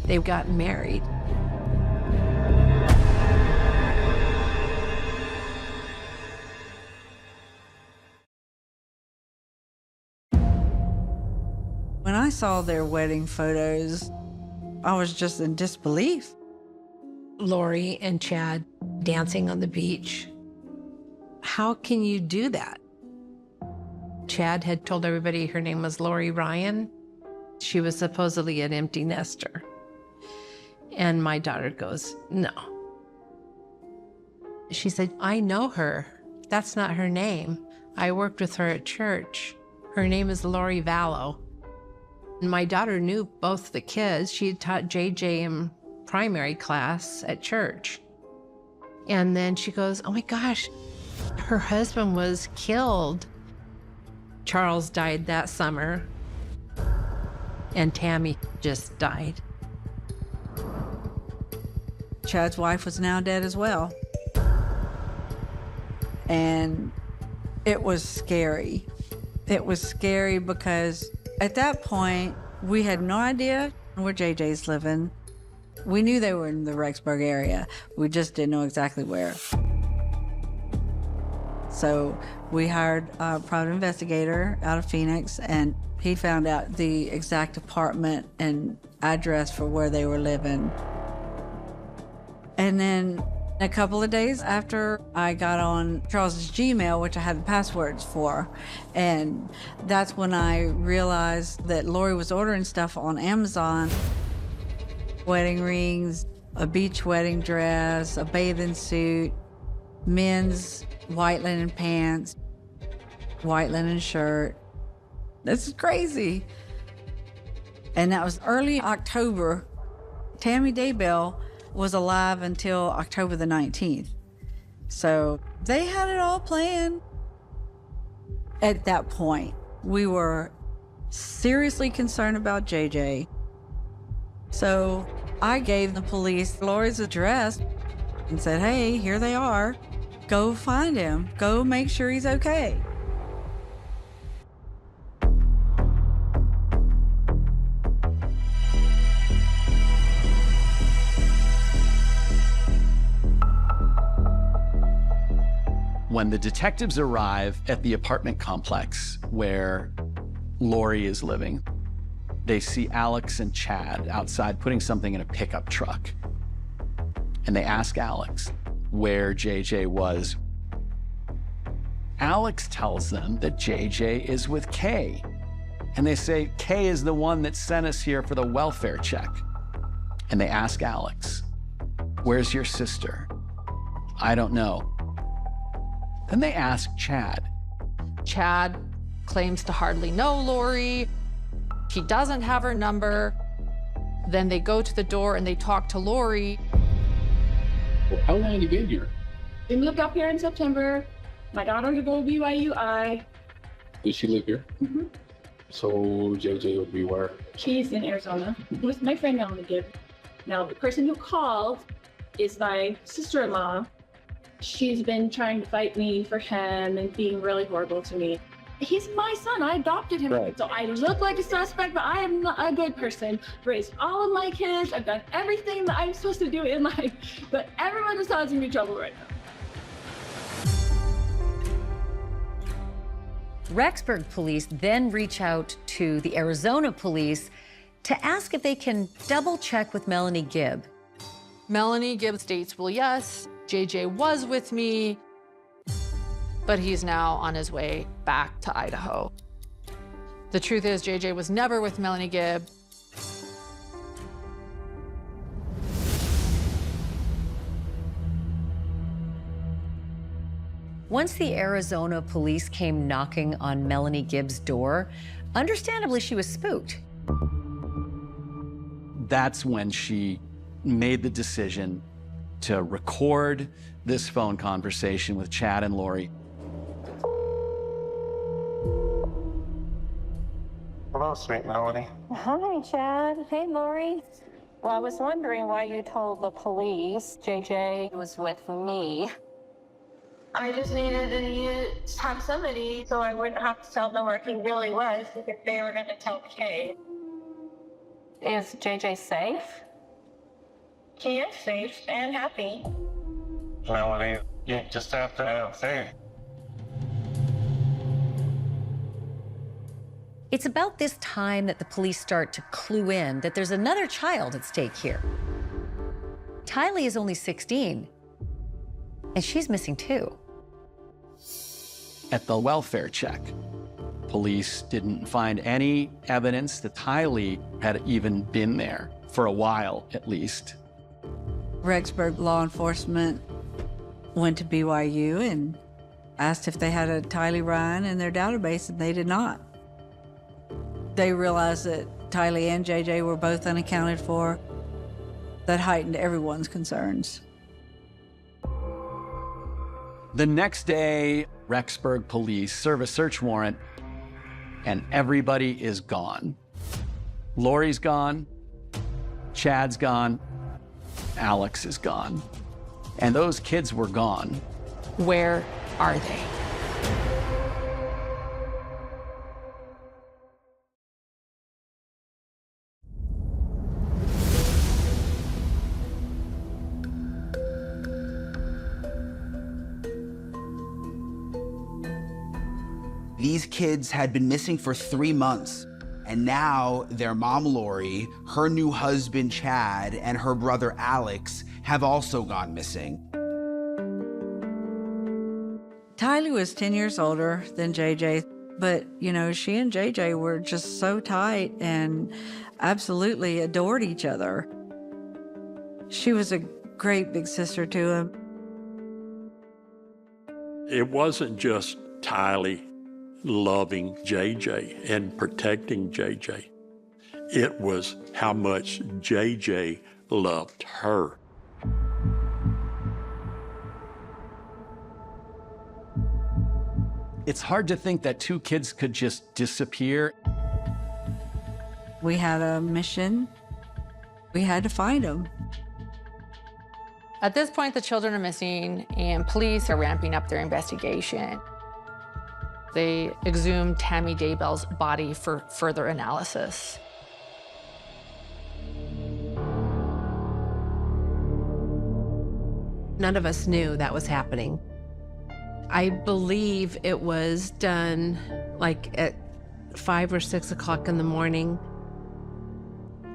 They got married. When I saw their wedding photos, I was just in disbelief. Lori and Chad dancing on the beach. How can you do that? Chad had told everybody her name was Lori Ryan. She was supposedly an empty nester. And my daughter goes, no. She said, I know her. That's not her name. I worked with her at church. Her name is Lori Vallow. And my daughter knew both the kids. She had taught JJ in primary class at church. And then she goes, oh my gosh, her husband was killed. Charles died that summer, and Tammy just died. Chad's wife was now dead as well. And it was scary. It was scary because at that point, we had no idea where JJ's living. We knew they were in the Rexburg area. We just didn't know exactly where. So we hired a private investigator out of Phoenix, and he found out the exact apartment and address for where they were living. And then a couple of days after, I got on Charles's Gmail, which I had the passwords for, and that's when I realized that Lori was ordering stuff on Amazon. Wedding rings, a beach wedding dress, a bathing suit, men's white linen pants, white linen shirt. This is crazy. And that was early October. Tammy Daybell was alive until October the 19th. So they had it all planned. At that point, we were seriously concerned about JJ. So I gave the police Lori's address and said, hey, here they are. Go find him. Go make sure he's okay. When the detectives arrive at the apartment complex where Lori is living, they see Alex and Chad outside putting something in a pickup truck. And they ask Alex where JJ was. Alex tells them that JJ is with Kay. And they say, Kay is the one that sent us here for the welfare check. And they ask Alex, where's your sister? I don't know. Then they ask Chad. Chad claims to hardly know Lori. He doesn't have her number. Then they go to the door and they talk to Lori. Well, how long have you been here? We moved up here in September. My daughter to go to BYUI. Does she live here? Mm-hmm. So JJ would be where? She's in Arizona with my friend Melanie Gibb. Now, the person who called is my sister-in-law. She's been trying to fight me for him and being really horrible to me. He's my son. I adopted him. Right. So I look like a suspect, but I am not a good person. Raised all of my kids. I've done everything that I'm supposed to do in life, but everyone is causing me trouble right now. Rexburg police then reach out to the Arizona police to ask if they can double check with Melanie Gibb. Melanie Gibb states, well, yes, JJ was with me, but he's now on his way back to Idaho. The truth is, JJ was never with Melanie Gibb. Once the Arizona police came knocking on Melanie Gibb's door, understandably, she was spooked. That's when she made the decision to record this phone conversation with Chad and Lori. Hello, sweet Melanie. Hi, Chad. Hey, Lori. Well, I was wondering why you told the police JJ was with me. I just needed to have somebody so I wouldn't have to tell them where he really was if they were going to tell Kay. Is JJ safe? He is safe and happy. Melanie, you just have to have faith. It's about this time that the police start to clue in that there's another child at stake here. Tylee is only 16, and she's missing too. At the welfare check, police didn't find any evidence that Tylee had even been there, for a while at least. Rexburg law enforcement went to BYU and asked if they had a Tylee Ryan in their database, and they did not. They realized that Tylee and JJ were both unaccounted for. That heightened everyone's concerns. The next day, Rexburg police serve a search warrant, and everybody is gone. Lori's gone, Chad's gone, Alex is gone, and those kids were gone. Where are they? These kids had been missing for 3 months, and now their mom, Lori, her new husband, Chad, and her brother, Alex, have also gone missing. Tylee was 10 years older than JJ, but, you know, she and JJ were just so tight and absolutely adored each other. She was a great big sister to him. It wasn't just Tylee loving JJ and protecting JJ. It was how much JJ loved her. It's hard to think that two kids could just disappear. We had a mission. We had to find them. At this point, the children are missing and police are ramping up their investigation. They exhumed Tammy Daybell's body for further analysis. None of us knew that was happening. I believe it was done like at 5 or 6 o'clock in the morning.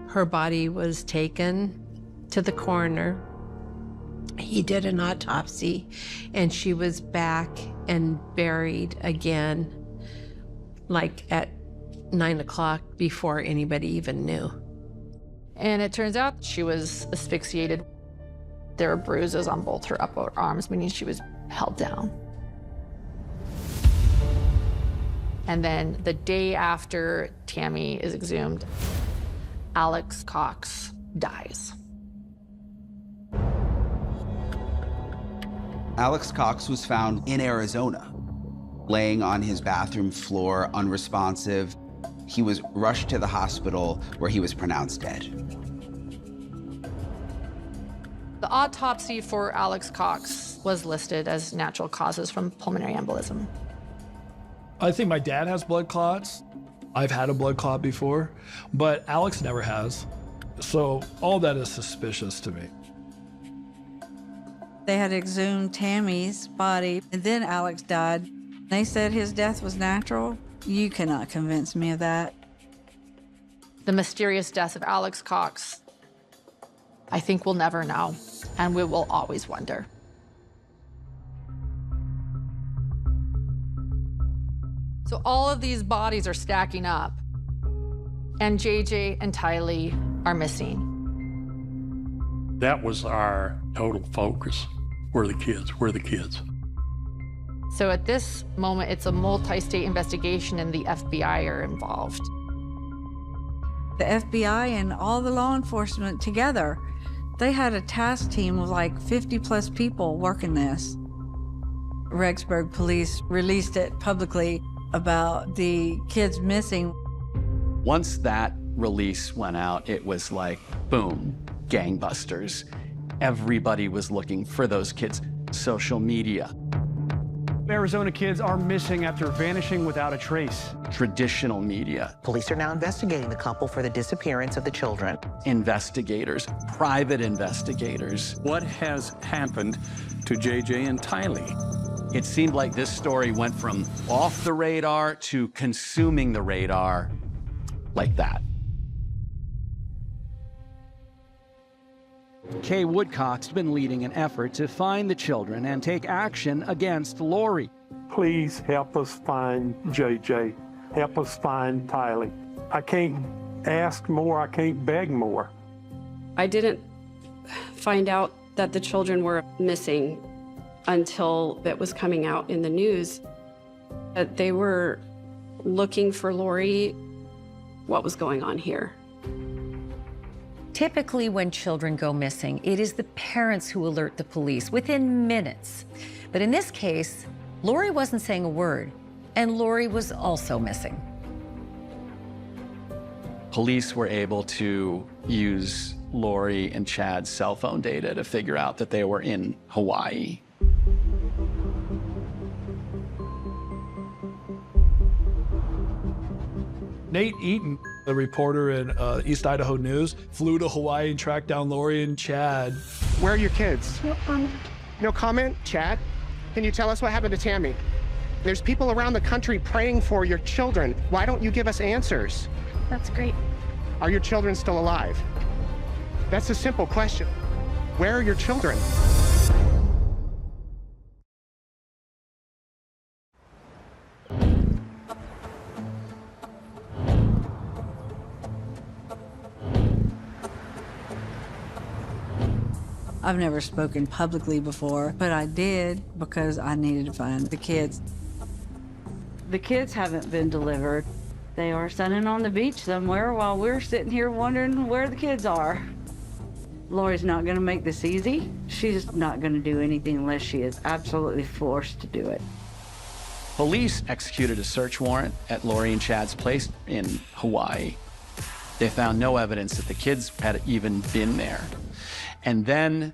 Her body was taken to the coroner. He did an autopsy, and she was back and buried again, like at 9 o'clock before anybody even knew. And it turns out she was asphyxiated. There were bruises on both her upper arms, meaning she was held down. And then the day after Tammy is exhumed, Alex Cox dies. Alex Cox was found in Arizona, laying on his bathroom floor, unresponsive. He was rushed to the hospital where he was pronounced dead. The autopsy for Alex Cox was listed as natural causes from pulmonary embolism. I think my dad has blood clots. I've had a blood clot before, but Alex never has. So all that is suspicious to me. They had exhumed Tammy's body, and then Alex died. They said his death was natural. You cannot convince me of that. The mysterious death of Alex Cox, I think we'll never know, and we will always wonder. So all of these bodies are stacking up, and JJ and Tylee are missing. That was our total focus. Where are the kids? Where are the kids? So at this moment, it's a multi-state investigation, and the FBI are involved. The FBI and all the law enforcement together, they had a task team of like 50 plus people working this. Rexburg police released it publicly about the kids missing. Once that release went out, it was like, boom, gangbusters. Everybody was looking for those kids. Social media. Arizona kids are missing after vanishing without a trace. Traditional media. Police are now investigating the couple for the disappearance of the children. Investigators, private investigators. What has happened to JJ and Tylee? It seemed like this story went from off the radar to consuming the radar like that. Kay Woodcock's been leading an effort to find the children and take action against Lori. Please help us find JJ. Help us find Tylee. I can't ask more, I can't beg more. I didn't find out that the children were missing until it was coming out in the news. They were looking for Lori. What was going on here? Typically, when children go missing, it is the parents who alert the police within minutes. But in this case, Lori wasn't saying a word, and Lori was also missing. Police were able to use Lori and Chad's cell phone data to figure out that they were in Hawaii. Nate Eaton, the reporter in East Idaho News, flew to Hawaii and tracked down Lori and Chad. Where are your kids? No comment? Chad, can you tell us what happened to Tammy? There's people around the country praying for your children. Why don't you give us answers? That's great. Are your children still alive? That's a simple question. Where are your children? I've never spoken publicly before, but I did because I needed to find the kids. The kids haven't been delivered. They are sunning on the beach somewhere while we're sitting here wondering where the kids are. Lori's not going to make this easy. She's not going to do anything unless she is absolutely forced to do it. Police executed a search warrant at Lori and Chad's place in Hawaii. They found no evidence that the kids had even been there. And then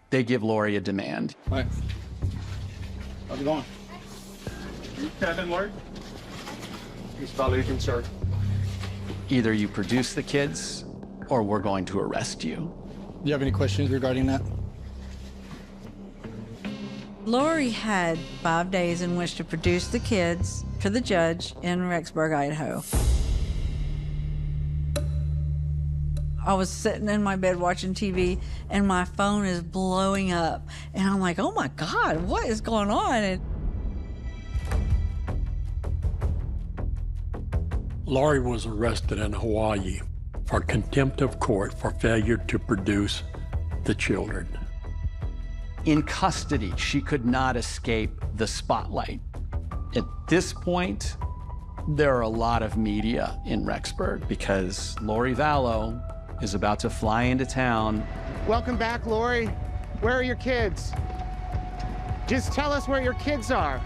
they give Lori a demand. Hi. How's it going? Kevin, Lori? He's probably concerned. Either you produce the kids, or we're going to arrest you. Do you have any questions regarding that? Lori had 5 days in which to produce the kids to the judge in Rexburg, Idaho. I was sitting in my bed watching TV, and my phone is blowing up. And I'm like, oh my God, what is going on? And Lori was arrested in Hawaii for contempt of court for failure to produce the children. In custody, she could not escape the spotlight. At this point, there are a lot of media in Rexburg because Lori Vallow is about to fly into town. Welcome back, Lori. Where are your kids? Just tell us where your kids are.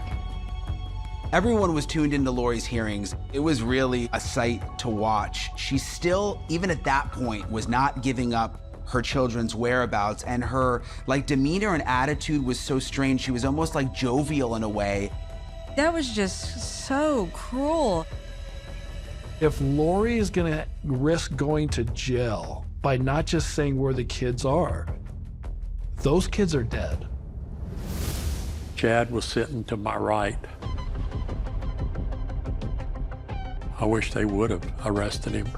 Everyone was tuned into Lori's hearings. It was really a sight to watch. She still, even at that point, was not giving up her children's whereabouts, and her demeanor and attitude was so strange. She was almost like jovial in a way. that was just so cruel. If Lori is gonna risk going to jail by not just saying where the kids are, those kids are dead. Chad was sitting to my right. I wish they would have arrested him,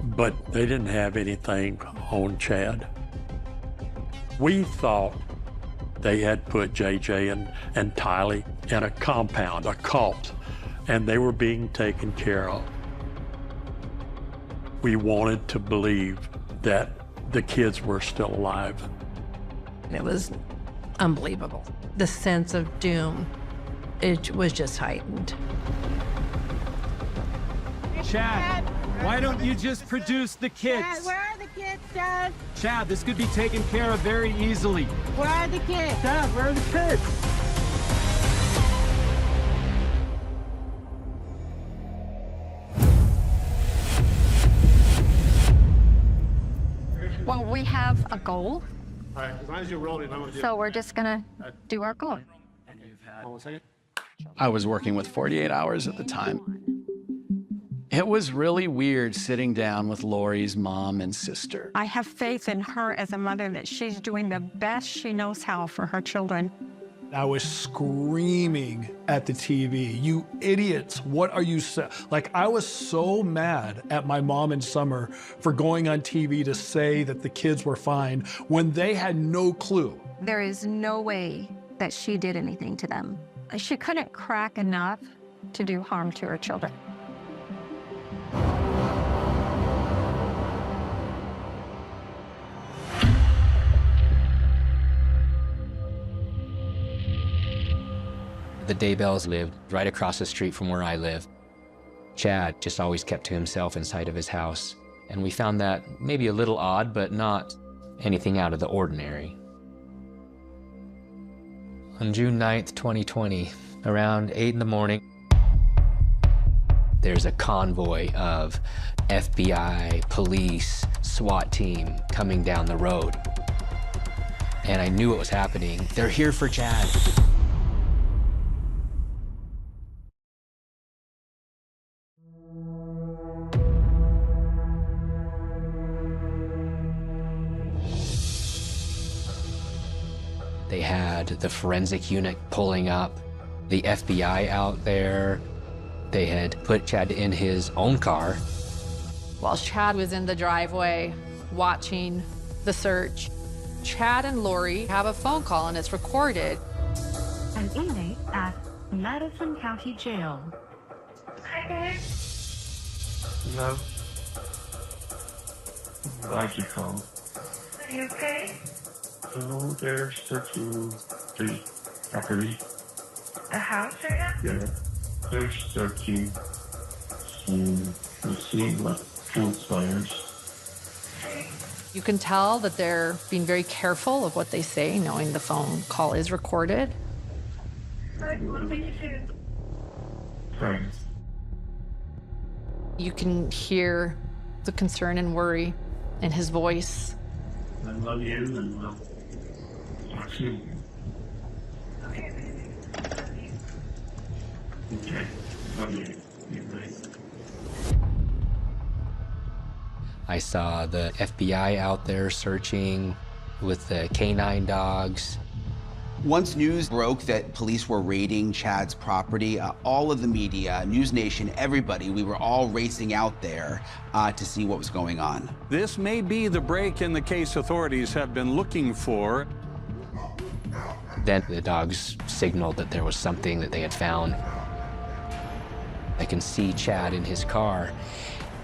but they didn't have anything on Chad. We thought they had put JJ and Tylee in a compound, a cult, and they were being taken care of. We wanted to believe that the kids were still alive. It was unbelievable. The sense of doom, it was just heightened. Chad, why don't you just produce the kids? Chad, where are the kids, Chad? Chad, this could be taken care of very easily. Where are the kids? Chad, where are the kids? Well, we have a goal, All right, as long as you're rolling, I'm gonna do so we're just gonna do our goal. Hold on a second. I was working with 48 Hours at the time. It was really weird sitting down with Lori's mom and sister. I have faith in her as a mother that she's doing the best she knows how for her children. I was screaming at the TV, "You idiots, what are you saying?" Like, I was so mad at my mom and Summer for going on TV to say that the kids were fine when they had no clue. There is no way that she did anything to them. She couldn't crack enough to do harm to her children. The Daybells lived right across the street from where I live. Chad just always kept to himself inside of his house, and we found that maybe a little odd, but not anything out of the ordinary. On June 9th, 2020, around 8 in the morning, there's a convoy of FBI, police, SWAT team coming down the road. And I knew what was happening. They're here for Chad. They had the forensic unit pulling up, the FBI out there. They had put Chad in his own car. While Chad was in the driveway watching the search, Chad and Lori have a phone call and it's recorded. An inmate at Madison County Jail. Hi, guys. No. Glad you called. Are you okay? Oh, they're searching the property. The house right now? Yeah. They're searching to see what transpires. Okay. You can tell that they're being very careful of what they say, knowing the phone call is recorded. You can hear the concern and worry in his voice. I love you and love you. Okay. Love you. You're nice. I saw the FBI out there searching with the canine dogs. Once news broke that police were raiding Chad's property, all of the media, News Nation, everybody, we were all racing out there to see what was going on. This may be the break in the case authorities have been looking for. Then the dogs signaled that there was something that they had found. I can see Chad in his car,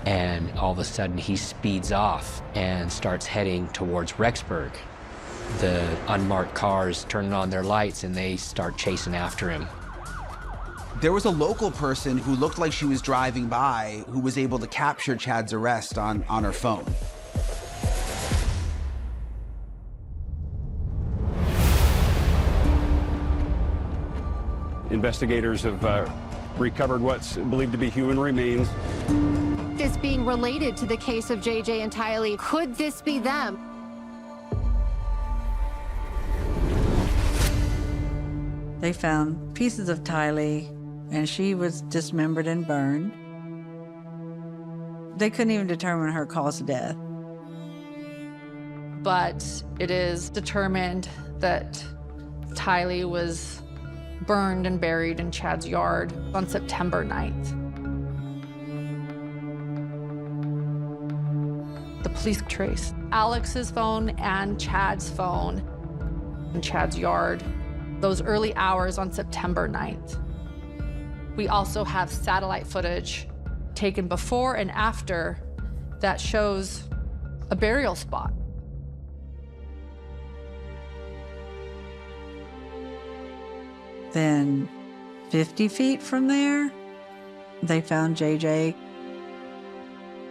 and all of a sudden he speeds off and starts heading towards Rexburg. The unmarked cars turn on their lights and they start chasing after him. There was a local person who looked like she was driving by who was able to capture Chad's arrest on her phone. Investigators have recovered what's believed to be human remains. This being related to the case of JJ and Tylee, could this be them? They found pieces of Tylee, and she was dismembered and burned. They couldn't even determine her cause of death. But it is determined that Tylee was burned and buried in Chad's yard on September 9th. The police traced Alex's phone and Chad's phone in Chad's yard those early hours on September 9th. We also have satellite footage taken before and after that shows a burial spot. Then 50 feet from there, they found JJ.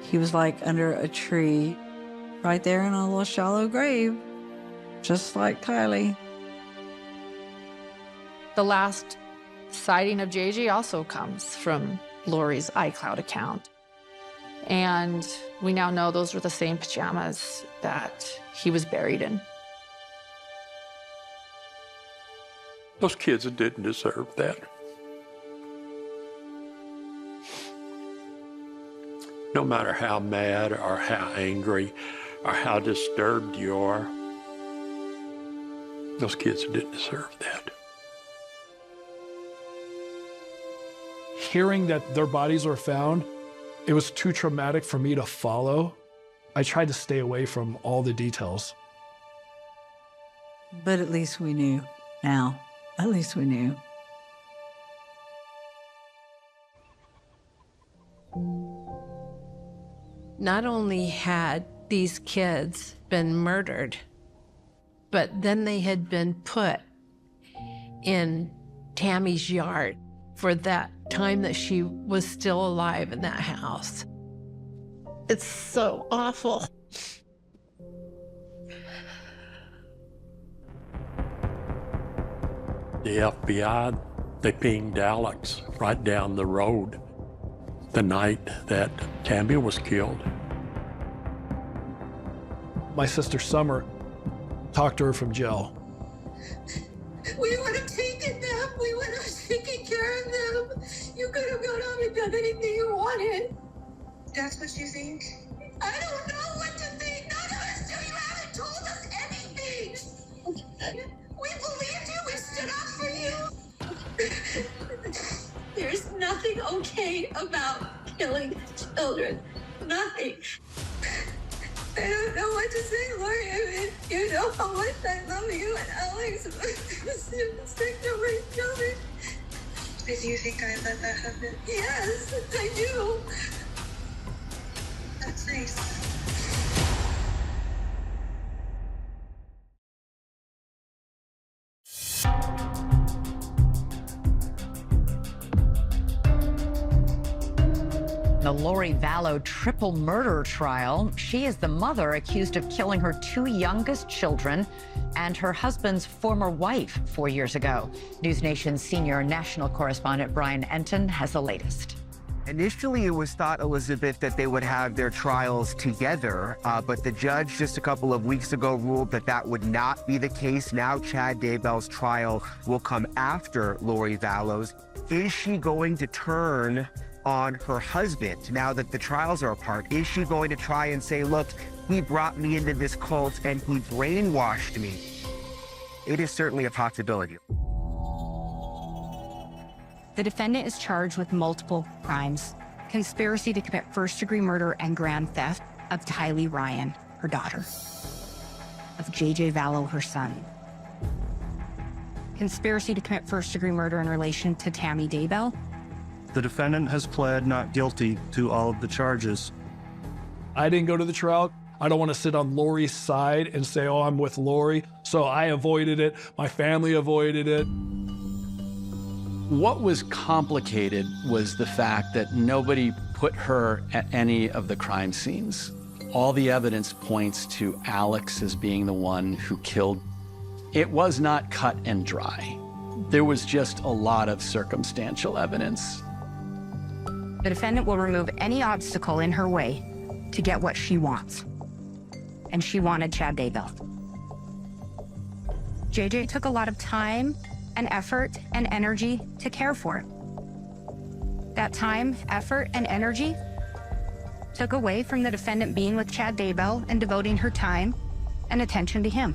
He was like under a tree right there in a little shallow grave, just like Tylee. The last sighting of JJ also comes from Lori's iCloud account. And we now know those were the same pajamas that he was buried in. Those kids didn't deserve that. No matter how mad or how angry or how disturbed you are, those kids didn't deserve that. Hearing that their bodies were found, it was too traumatic for me to follow. I tried to stay away from all the details. But at least we knew now. At least we knew. Not only had these kids been murdered, but then they had been put in Tammy's yard for that time that she was still alive in that house. It's so awful. The FBI, they pinged Alex right down the road the night that Tammy was killed. My sister Summer talked to her from jail. We would have taken them. We would have taken care of them. You could have gone on and done anything you wanted. That's what you think? I don't know what to think. None of us do. You haven't told us anything. We believed you. We stood up for you. There's nothing okay about killing children. Nothing. I don't know what to say, Lori. I mean, you know how much I love you and Alex. My children. Do you think I let that happen? Yes, I do. That's nice. The Lori Vallow triple murder trial. She is the mother accused of killing her 2 youngest children and her husband's former wife 4 years ago. News Nation's senior national correspondent Brian Enton has the latest. Initially, it was thought, Elizabeth, that they would have their trials together, but the judge just a couple of weeks ago ruled that that would not be the case. Now Chad Daybell's trial will come after Lori Vallow's. Is she going to turn on her husband now that the trials are apart? Is she going to try and say, look, he brought me into this cult and he brainwashed me? It is certainly a possibility. The defendant is charged with multiple crimes: conspiracy to commit first-degree murder and grand theft of Tylee Ryan, her daughter, of J.J. Vallow, her son, conspiracy to commit first-degree murder in relation to Tammy Daybell. The defendant has pled not guilty to all of the charges. I didn't go to the trial. I don't want to sit on Lori's side and say, oh, I'm with Lori. So I avoided it. My family avoided it. What was complicated was the fact that nobody put her at any of the crime scenes. All the evidence points to Alex as being the one who killed. It was not cut and dry. There was just a lot of circumstantial evidence. The defendant will remove any obstacle in her way to get what she wants. And she wanted Chad Daybell. JJ took a lot of time and effort and energy to care for it. That time, effort, and energy took away from the defendant being with Chad Daybell and devoting her time and attention to him.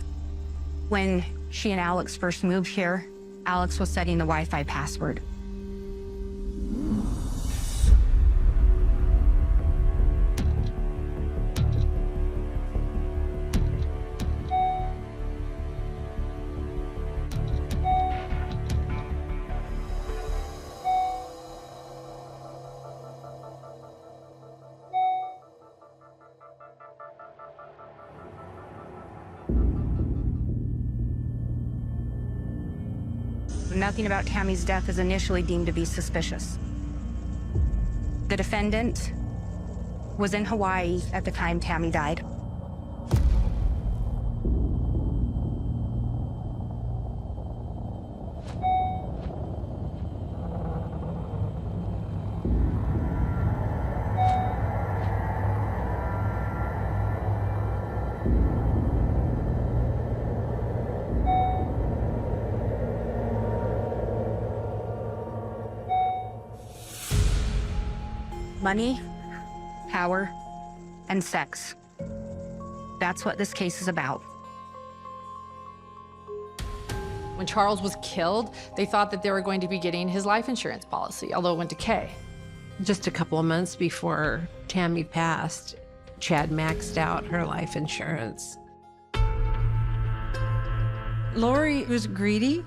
When she and Alex first moved here, Alex was setting the Wi-Fi password. Nothing about Tammy's death is initially deemed to be suspicious. The defendant was in Hawaii at the time Tammy died. Money, power, and sex. That's what this case is about. When Charles was killed, they thought that they were going to be getting his life insurance policy, although it went to Kay. Just a couple of months before Tammy passed, Chad maxed out her life insurance. Lori was greedy.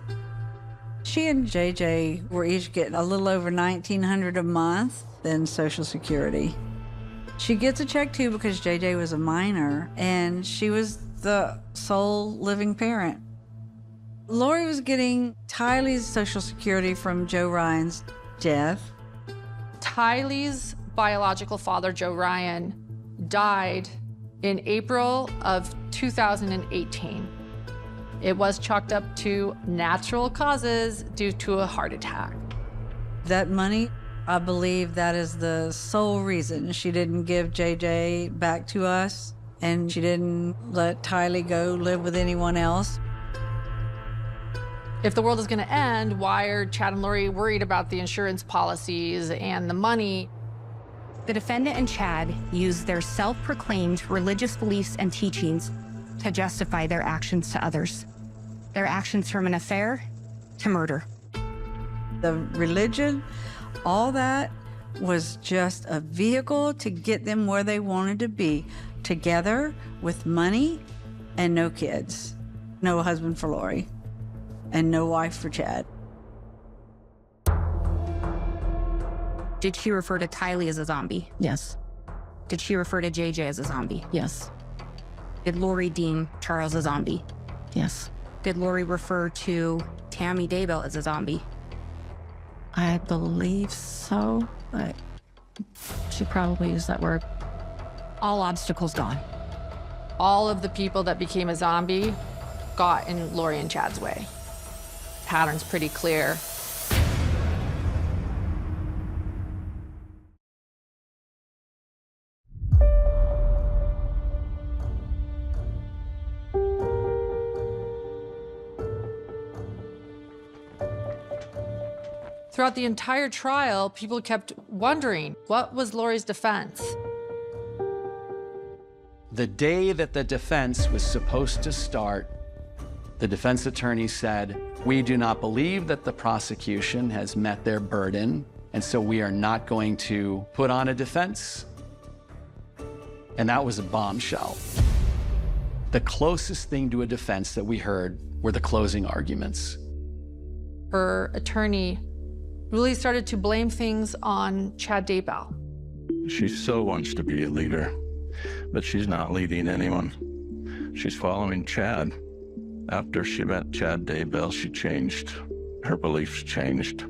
She and JJ were each getting a little over $1,900 a month in Social Security. She gets a check too because JJ was a minor and she was the sole living parent. Lori was getting Tylee's Social Security from Joe Ryan's death. Tylee's biological father, Joe Ryan, died in April of 2018. It was chalked up to natural causes due to a heart attack. That money, I believe that is the sole reason she didn't give JJ back to us and she didn't let Tylee go live with anyone else. If the world is going to end, why are Chad and Lori worried about the insurance policies and the money? The defendant and Chad used their self-proclaimed religious beliefs and teachings to justify their actions to others. Their actions from an affair to murder. The religion, all that was just a vehicle to get them where they wanted to be, together with money and no kids. No husband for Lori and no wife for Chad. Did she refer to Tylee as a zombie? Yes. Did she refer to JJ as a zombie? Yes. Did Lori deem Charles a zombie? Yes. Did Lori refer to Tammy Daybell as a zombie? I believe so, but She probably used that word. All obstacles gone. All of the people that became a zombie got in Lori and Chad's way. Pattern's pretty clear. Throughout the entire trial, people kept wondering, what was Lori's defense? The day that the defense was supposed to start, the defense attorney said, "We do not believe that the prosecution has met their burden, and so we are not going to put on a defense." And that was a bombshell. The closest thing to a defense that we heard were the closing arguments. Her attorney really started to blame things on Chad Daybell. She so wants to be a leader, but she's not leading anyone. She's following Chad. After she met Chad Daybell, she changed. Her beliefs changed.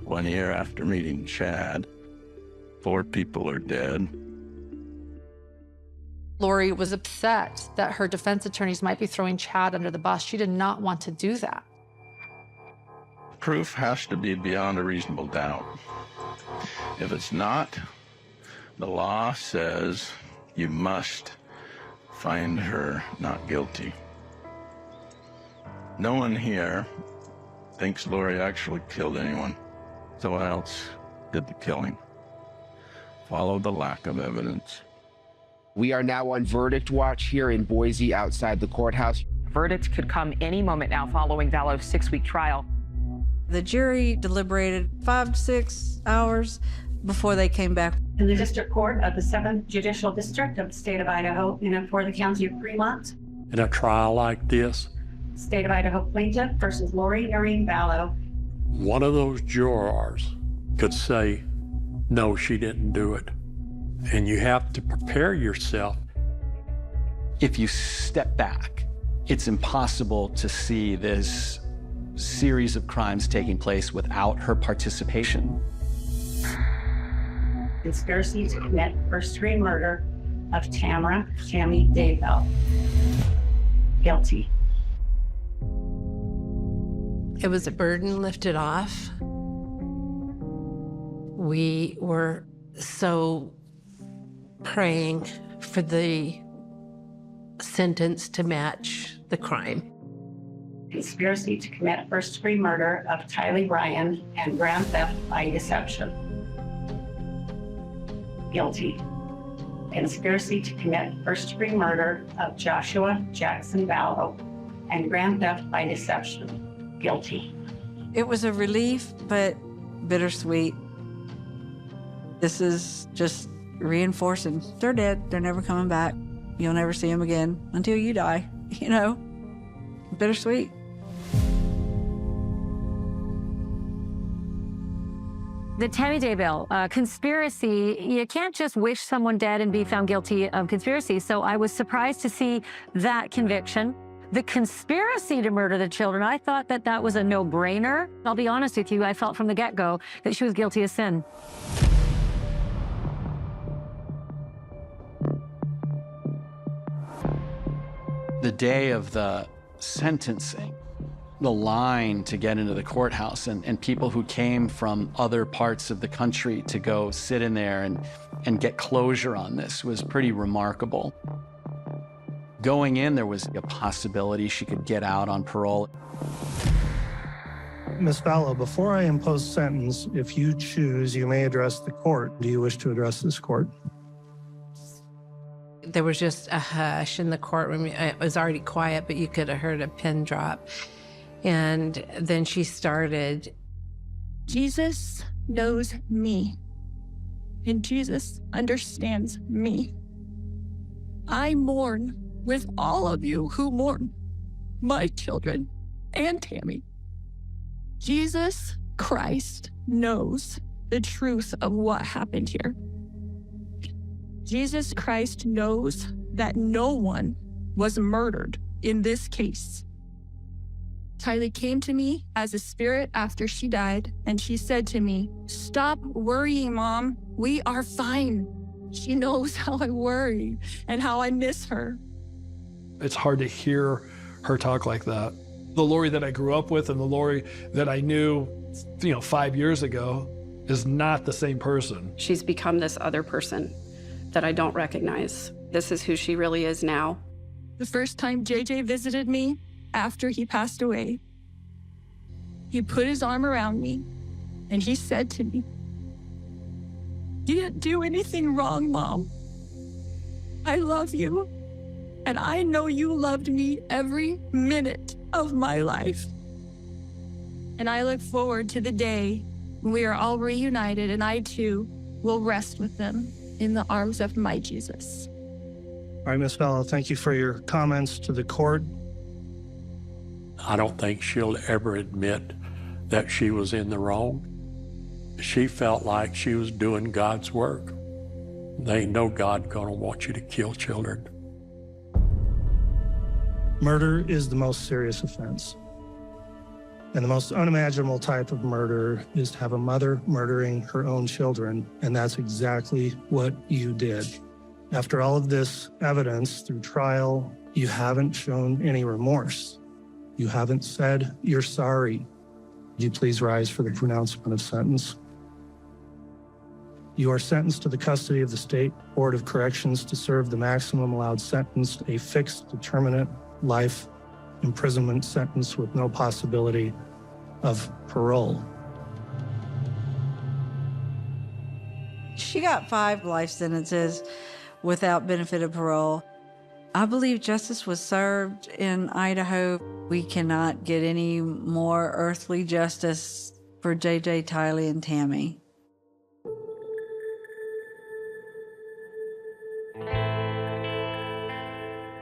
1 year after meeting Chad, 4 people are dead. Lori was upset that her defense attorneys might be throwing Chad under the bus. She did not want to do that. Proof has to be beyond a reasonable doubt. If it's not, the law says you must find her not guilty. No one here thinks Lori actually killed anyone. Someone else did the killing. Follow the lack of evidence. We are now on verdict watch here in Boise outside the courthouse. Verdict could come any moment now following Vallo's 6-week trial. The jury deliberated 5 to 6 hours before they came back. In the District Court of the 7th Judicial District of the State of Idaho, and for the County of Fremont. In a trial like this, State of Idaho plaintiff versus Lori Noreen Vallow. one of those jurors could say, no, she didn't do it. And you have to prepare yourself. If you step back, it's impossible to see this series of crimes taking place without her participation. Conspiracy to commit first-degree murder of Tammy Daybell. Guilty. It was a burden lifted off. We were so praying for the sentence to match the crime. Conspiracy to commit first-degree murder of Tylee Bryan and grand theft by deception. Guilty. Conspiracy to commit first-degree murder of Joshua Jackson Vallow and grand theft by deception. Guilty. It was a relief, but bittersweet. This is just reinforcing. They're dead. They're never coming back. You'll never see them again until you die, you know? Bittersweet. The Tammy Daybell conspiracy, you can't just wish someone dead and be found guilty of conspiracy. So I was surprised to see that conviction. The conspiracy to murder the children, I thought that that was a no-brainer. I'll be honest with you, I felt from the get-go that she was guilty of sin. The day of the sentencing, the line to get into the courthouse and people who came from other parts of the country to go sit in there and get closure on this was pretty remarkable. Going in, there was a possibility she could get out on parole. Ms. Vallow, before I impose sentence, if you choose, you may address the court. Do you wish to address this court? There was just a hush in the courtroom. It was already quiet, but you could have heard a pin drop. And then she started. Jesus knows me, and Jesus understands me. I mourn with all of you who mourn my children and Tammy. Jesus Christ knows the truth of what happened here. Jesus Christ knows that no one was murdered in this case. Tylee came to me as a spirit after she died, and she said to me, "Stop worrying, Mom. We are fine." She knows how I worry and how I miss her. It's hard to hear her talk like that. The Lori that I grew up with and the Lori that I knew, 5 years ago is not the same person. She's become this other person that I don't recognize. This is who she really is now. The first time JJ visited me after he passed away, he put his arm around me and he said to me, "You didn't do anything wrong, Mom. I love you, and I know you loved me every minute of my life. And I look forward to the day when we are all reunited and I too will rest with them in the arms of my Jesus." All right, Ms. Vallow, thank you for your comments to the court. I don't think she'll ever admit that she was in the wrong. She felt like she was doing God's work. There ain't no God gonna want you to kill children. Murder is the most serious offense. And the most unimaginable type of murder is to have a mother murdering her own children, and that's exactly what you did. After all of this evidence through trial, you haven't shown any remorse. You haven't said you're sorry. Would you please rise for the pronouncement of sentence? You are sentenced to the custody of the State Board of Corrections to serve the maximum allowed sentence, a fixed, determinate life imprisonment sentence with no possibility of parole. She got 5 life sentences without benefit of parole. I believe justice was served in Idaho. We cannot get any more earthly justice for JJ, Tylee, and Tammy.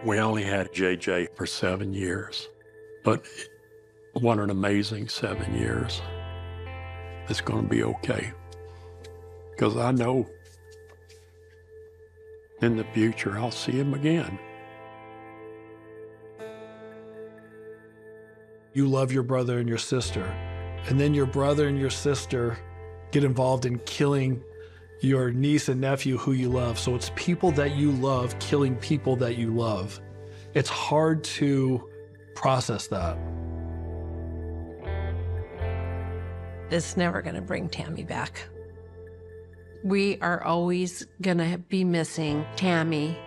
We only had JJ for 7 years, but what an amazing 7 years. It's gonna be okay. Because I know in the future I'll see him again. You love your brother and your sister, and then your brother and your sister get involved in killing your niece and nephew who you love. So it's people that you love killing people that you love. It's hard to process that. It's never going to bring Tammy back. We are always going to be missing Tammy,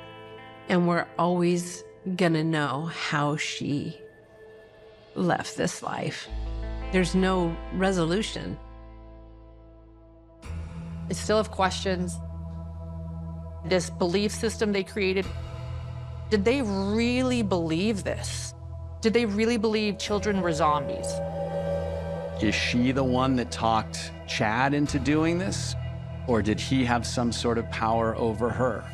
and we're always going to know how she left this life. There's no resolution. I still have questions. This belief system they created, did they really believe this? Did they really believe children were zombies? Is she the one that talked Chad into doing this? Or did he have some sort of power over her?